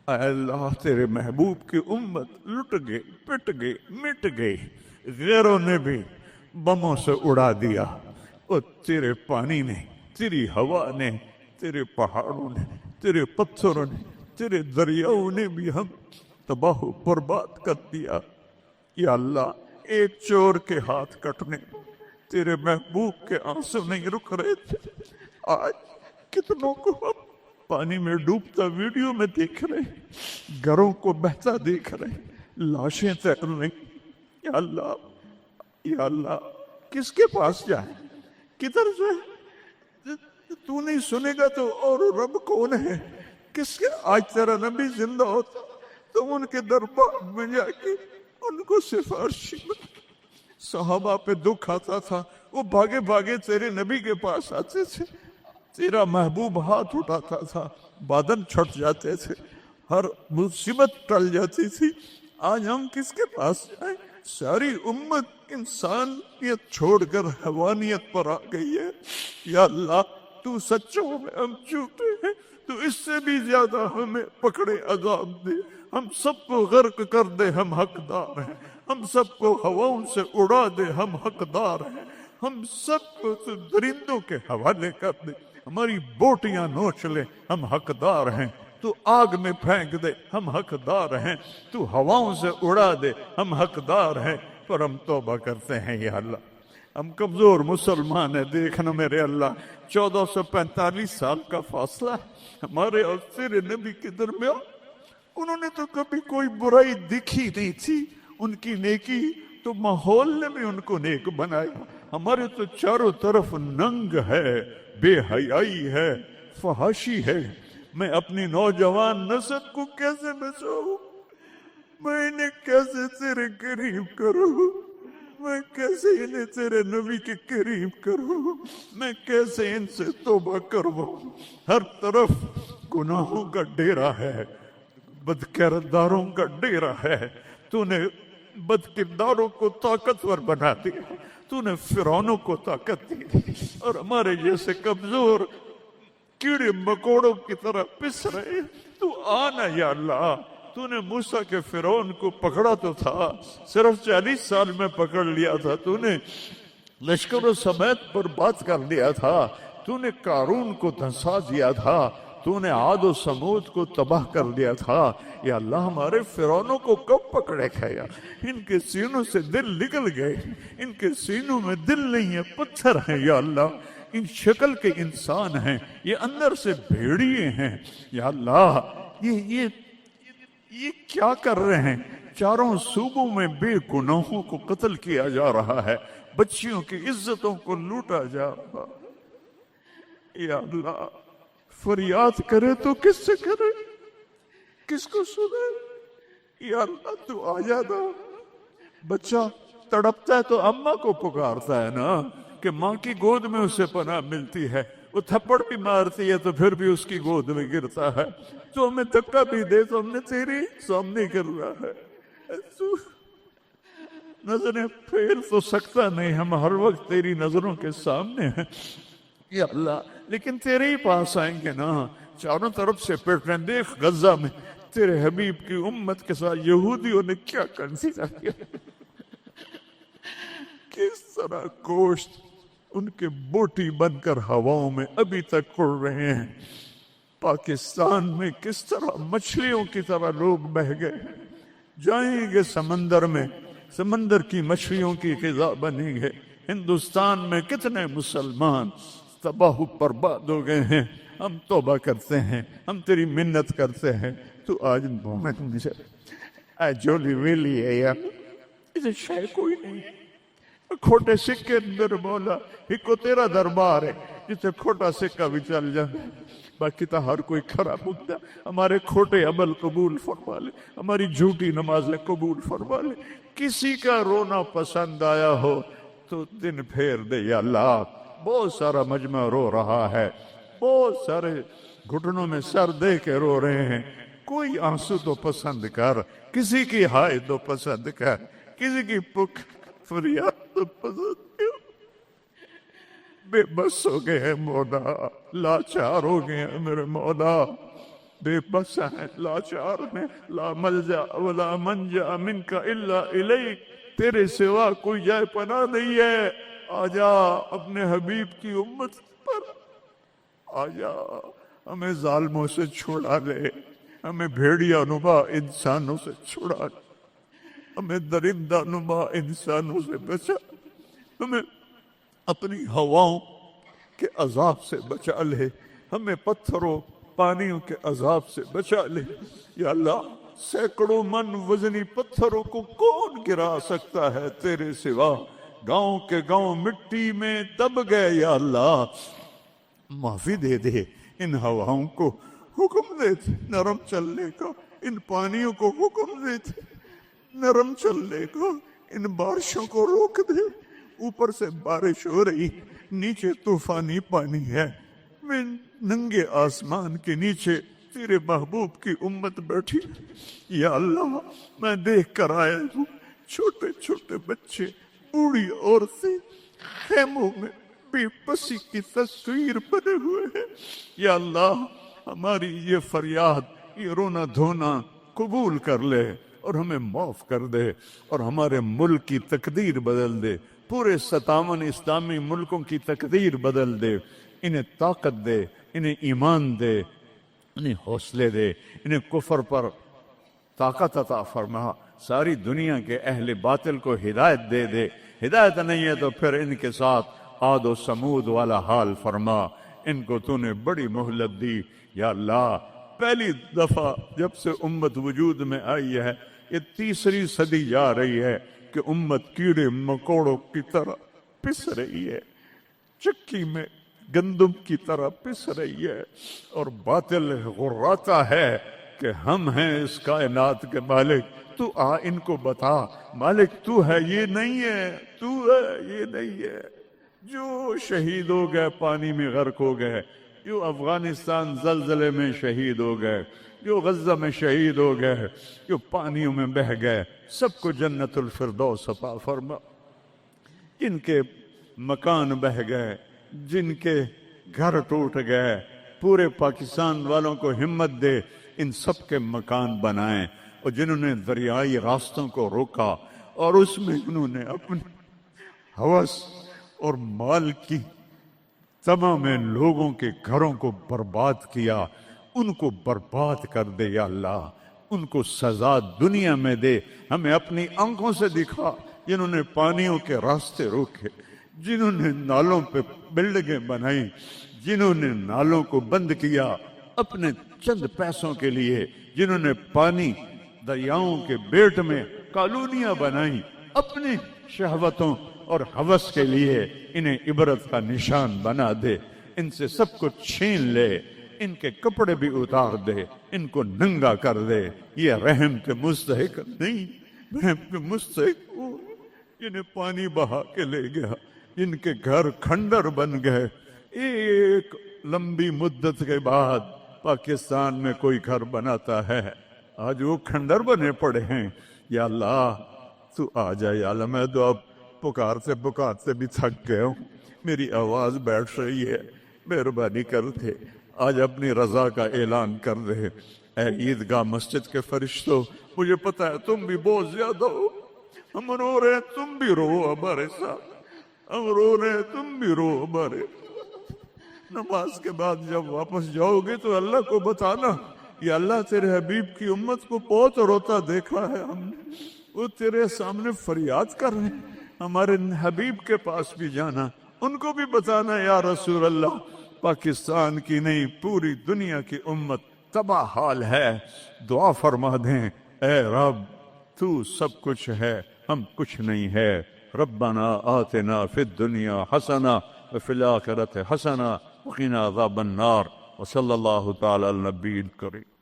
اے اللہ تیرے محبوب کی امت لٹ گئے، پٹ گئے، مٹ گئے، غیروں نے بھی بموں سے اڑا دیا، اور تیرے پانی نے، تیری ہوا نے، تیرے پہاڑوں نے، تیرے پتھروں نے، تیرے دریاؤں نے بھی ہم تباہ و برباد کر دیا۔ یا اللہ ایک چور کے ہاتھ کٹنے تیرے محبوب کے آنسو نہیں رک رہے تھے، آج کتنوں کو ہم پانی میں ڈوبتا ویڈیو میں دیکھ رہے ہیں، گھروں کو بہتا دیکھ رہے ہیں، لاشیں تیر رہی۔ یا اللہ، یا اللہ کس کے پاس جائیں، کدھر جائیں؟ تو نہیں سنے گا تو اور رب کون ہے؟ کس کے؟ آج تیرا نبی زندہ ہوتا تو ان کے دربار میں جا کے ان کو سفارشی میں، صحابہ پہ دکھ آتا تھا وہ بھاگے بھاگے تیرے نبی کے پاس آتے تھے، تیرا محبوب ہاتھ اٹھاتا تھا، بادل چھٹ جاتے تھے، ہر مصیبت ٹل جاتی تھی۔ آج ہم کس کے پاس جائیں؟ ساری امت انسانیت چھوڑ کر حیوانیت پر آ گئی ہے۔ یا اللہ تو سچوں میں ہم جھوٹے ہیں، تو اس سے بھی زیادہ ہمیں پکڑے عذاب دے، ہم سب کو غرق کر دے، ہم حقدار ہیں، ہم سب کو ہواؤں سے اڑا دے، ہم حقدار ہیں، ہم سب کو تو درندوں کے حوالے کر دے، ہماری بوٹیاں نوچ لے، ہم حقدار ہیں، تو آگ میں پھینک دے، ہم حقدار ہیں، تو ہواؤں سے اڑا دے، ہم حقدار ہیں۔ پر ہم توبہ کرتے ہیں یا اللہ، ہم کمزور مسلمان ہیں، دیکھنا میرے اللہ 1445 سال کا فاصلہ ہے ہمارے اور تیرے نبی کے درمیان۔ انہوں نے تو کبھی کوئی برائی دکھی نہیں تھی، ان کی نیکی تو ماحول نے بھی ان کو نیک بنایا۔ ہمارے تو چاروں طرف ننگ ہے، بے حیائی ہے، فحاشی ہے۔ میں اپنی نوجوان نسل کو کیسے بچاؤں؟ میں انہیں کیسے تیرے قریب کروں؟ میں کیسے انہیں تیرے نبی کے قریب کروں؟ میں کیسے ان سے توبہ کرواؤں؟ ہر طرف گناہوں کا ڈیرا ہے، بد کرداروں کا ڈیرا ہے۔ تو نے بد کرداروں کو طاقتور بنا دیا، تو نے فرعونوں کو طاقت دی، اور ہمارے جیسے کمزور کیڑے مکوڑوں کی طرح پس رہے۔ تو آنا یا اللہ، تو نے موسیٰ کے فرعون کو پکڑا تو تھا، صرف 40 سال میں پکڑ لیا تھا، تو نے لشکر و سمیت برباد کر دیا تھا، تو نے قارون کو دھنسا دیا تھا، تو نے عاد و سمود کو تباہ کر دیا تھا۔ یا اللہ ہمارے فرعونوں کو کب پکڑے کھایا؟ ان کے سینوں سے دل نکل گئے، ان کے سینوں میں دل نہیں ہے، پتھر ہیں یا اللہ، ان شکل کے انسان ہیں، یہ اندر سے بھیڑیے ہیں۔ یا اللہ یہ کیا کر رہے ہیں؟ چاروں صوبوں میں بے گناہوں کو قتل کیا جا رہا ہے، بچیوں کی عزتوں کو لوٹا جا رہا ہے۔ یا اللہ فریاد کرے تو کس سے کرے، کس کو سنے؟ یا اللہ تو آ جانا۔ بچہ تڑپتا ہے تو اماں کو پکارتا ہے نا، کہ ماں کی گود میں اسے پناہ ملتی ہے، وہ تھپڑ بھی مارتی ہے تو پھر بھی اس کی گود میں گرتا ہے، تو ہمیں دھکا بھی دے تو ہم نے تیرے سامنے کر رہا ہے۔ نظریں پھیر تو سکتا نہیں، ہم ہر وقت تیری نظروں کے سامنے ہیں یا اللہ، لیکن تیرے ہی پاس آئیں گے نا۔ چاروں طرف سے پیٹ رہے، دیکھ غزہ میں تیرے حبیب کی امت کے ساتھ یہودیوں نے کیا کنسیڈر کیا، کس طرح گوشت ان کے بوٹی بن کر ہواؤں میں ابھی تک اڑ رہے ہیں۔ پاکستان میں کس طرح مچھلیوں کی طرح لوگ بہہ گئے ہیں، جائیں گے سمندر میں، سمندر کی مچھلیوں کی غذا بنیں گے۔ ہندوستان میں کتنے مسلمان تباہ و برباد ہو گئے ہیں۔ ہم توبہ کرتے ہیں، ہم تیری منت کرتے ہیں، تو آج مجھے جولی ویلی ہے یار، اسے شے کوئی نہیں، کھوٹے سکے اندر مولا ایک تیرا دربار ہے جسے کھوٹا سکہ بھی چل جائے، باقی تو ہر کوئی کھڑا مدعا۔ ہمارے کھوٹے عمل قبول فرما لے، ہماری جھوٹی نمازیں قبول فرما لے۔ کسی کا رونا پسند آیا ہو تو دن پھیر دے یا اللہ۔ بہت سارا مجمع رو رہا ہے، بہت سارے گھٹنوں میں سر دے کے رو رہے ہیں، کوئی آنسو تو پسند کر، کسی کی ہائے تو پسند کر، کسی کی پک فریاد تو پسند کر۔ بے بس ہو گئے ہیں مولا، لاچار ہو گئے ہیں میرے مولا، بے بس ہیں، لاچار میں، لا ملجا ولا منجا منک الا الیک، تیرے سوا کوئی جائے پناہ نہیں ہے۔ آجا اپنے حبیب کی امت پر آجا، ہمیں ظالموں سے چھڑا لے، ہمیں بھیڑیا نما انسانوں سے چھڑا لے، ہمیں درندہ نما انسانوں سے بچا، ہمیں اپنی ہواؤں کے عذاب سے بچا لے، ہمیں پتھروں پانیوں کے عذاب سے بچا لے یا اللہ۔ سینکڑوں من وزنی پتھروں کو کون گرا سکتا ہے تیرے سوا؟ گاؤں کے گاؤں مٹی میں دب گئے یا اللہ، معافی دے دے۔ ان ہواؤں کو حکم دے دے نرم چلنے کا، ان پانیوں کو حکم دے دے نرم چلنے کا، ان بارشوں کو روک دے۔ اوپر سے بارش ہو رہی، نیچے طوفانی پانی ہے، میں ننگے آسمان کے نیچے تیرے محبوب کی امت بیٹھی یا اللہ، میں دیکھ کر آیا ہوں چھوٹے چھوٹے بچے، بوڑھی عورتیں خیموں میں بے بسی کی تصویر بنے ہوئے ہیں یا اللہ۔ ہماری یہ فریاد، یہ رونا دھونا قبول کر لے اور ہمیں معاف کر دے، اور ہمارے ملک کی تقدیر بدل دے، پورے 57 اسلامی ملکوں کی تقدیر بدل دے۔ انہیں طاقت دے، انہیں ایمان دے، انہیں حوصلے دے، انہیں کفر پر طاقت عطا فرما۔ ساری دنیا کے اہل باطل کو ہدایت دے دے، ہدایت نہیں ہے تو پھر ان کے ساتھ عاد و سمود والا حال فرما۔ ان کو تو نے بڑی مہلت دی یا اللہ۔ پہلی دفعہ جب سے امت وجود میں آئی ہے، یہ 3ری صدی جا رہی ہے کہ امت کیڑے مکوڑوں کی طرح پس رہی ہے، چکی میں گندم کی طرح پس رہی ہے، اور باطل غراتا ہے کہ ہم ہیں اس کائنات کے مالک۔ تو آ ان کو بتا مالک تو ہے، یہ نہیں ہے، تو ہے، یہ نہیں ہے۔ جو شہید ہو گئے پانی میں غرق ہو گئے، جو افغانستان زلزلے میں شہید ہو گئے، جو غزہ میں شہید ہو گئے، جو پانیوں میں بہہ گئے، سب کو جنت الفردوس عطا فرما۔ جن کے مکان بہہ گئے، جن کے گھر ٹوٹ گئے، پورے پاکستان والوں کو ہمت دے، ان سب کے مکان بنائیں۔ اور جنہوں نے دریائی راستوں کو روکا اور اس میں انہوں نے اپنے ہوس اور مال کی تمام لوگوں کے گھروں کو برباد کیا، ان کو برباد کر دے یا اللہ۔ ان کو سزا دنیا میں دے، ہمیں اپنی آنکھوں سے دکھا۔ جنہوں نے پانیوں کے راستے روکے، جنہوں نے نالوں پہ بلڈنگیں بنائی، جنہوں نے نالوں کو بند کیا اپنے چند پیسوں کے لیے، جنہوں نے پانی دریاؤں کے بیٹ میں کالونیاں بنائیں اپنی شہوتوں اور ہوس کے لیے، انہیں عبرت کا نشان بنا دے۔ ان سے سب کچھ چھین لے، ان کے کپڑے بھی اتار دے، ان کو ننگا کر دے۔ یہ رحم کے مستحق نہیں، رحم کے مستحق وہ جنہیں پانی بہا کے لے گیا، جن کے گھر کھنڈر بن گئے۔ ایک لمبی مدت کے بعد پاکستان میں کوئی گھر بناتا ہے، آج وہ کھنڈر بنے پڑے ہیں یا اللہ۔ تو آ جا یا اللہ، میں تو اب پکارتے بھی تھک گیا ہوں، میری آواز بیٹھ رہی ہے، مہربانی کرتے آج اپنی رضا کا اعلان کر رہے۔ اے عیدگاہ مسجد کے فرشتوں، مجھے پتہ ہے تم بھی بہت زیادہ ہو، ہم رو رہے ہیں، تم بھی رو ہمارے ساتھ، ہم رو رہے ہیں، تم بھی رو ہمارے۔ نماز کے بعد جب واپس جاؤ گے تو اللہ کو بتانا، یا اللہ تیرے حبیب کی امت کو بہت روتا دیکھا ہے ہم نے، وہ تیرے سامنے فریاد کر رہے ہیں، ہمارے حبیب کے پاس بھی جانا، ان کو بھی بتانا یا رسول اللہ پاکستان کی نہیں پوری دنیا کی امت تباہ حال ہے، دعا فرما دیں اے رب تو سب کچھ ہے، ہم کچھ نہیں ہے۔ ربنا آتنا فی الدنیا حسنہ وفی الآخرۃ حسنہ وقنا عذاب النار، وصلی اللہ تعالی علی النبی الکریم۔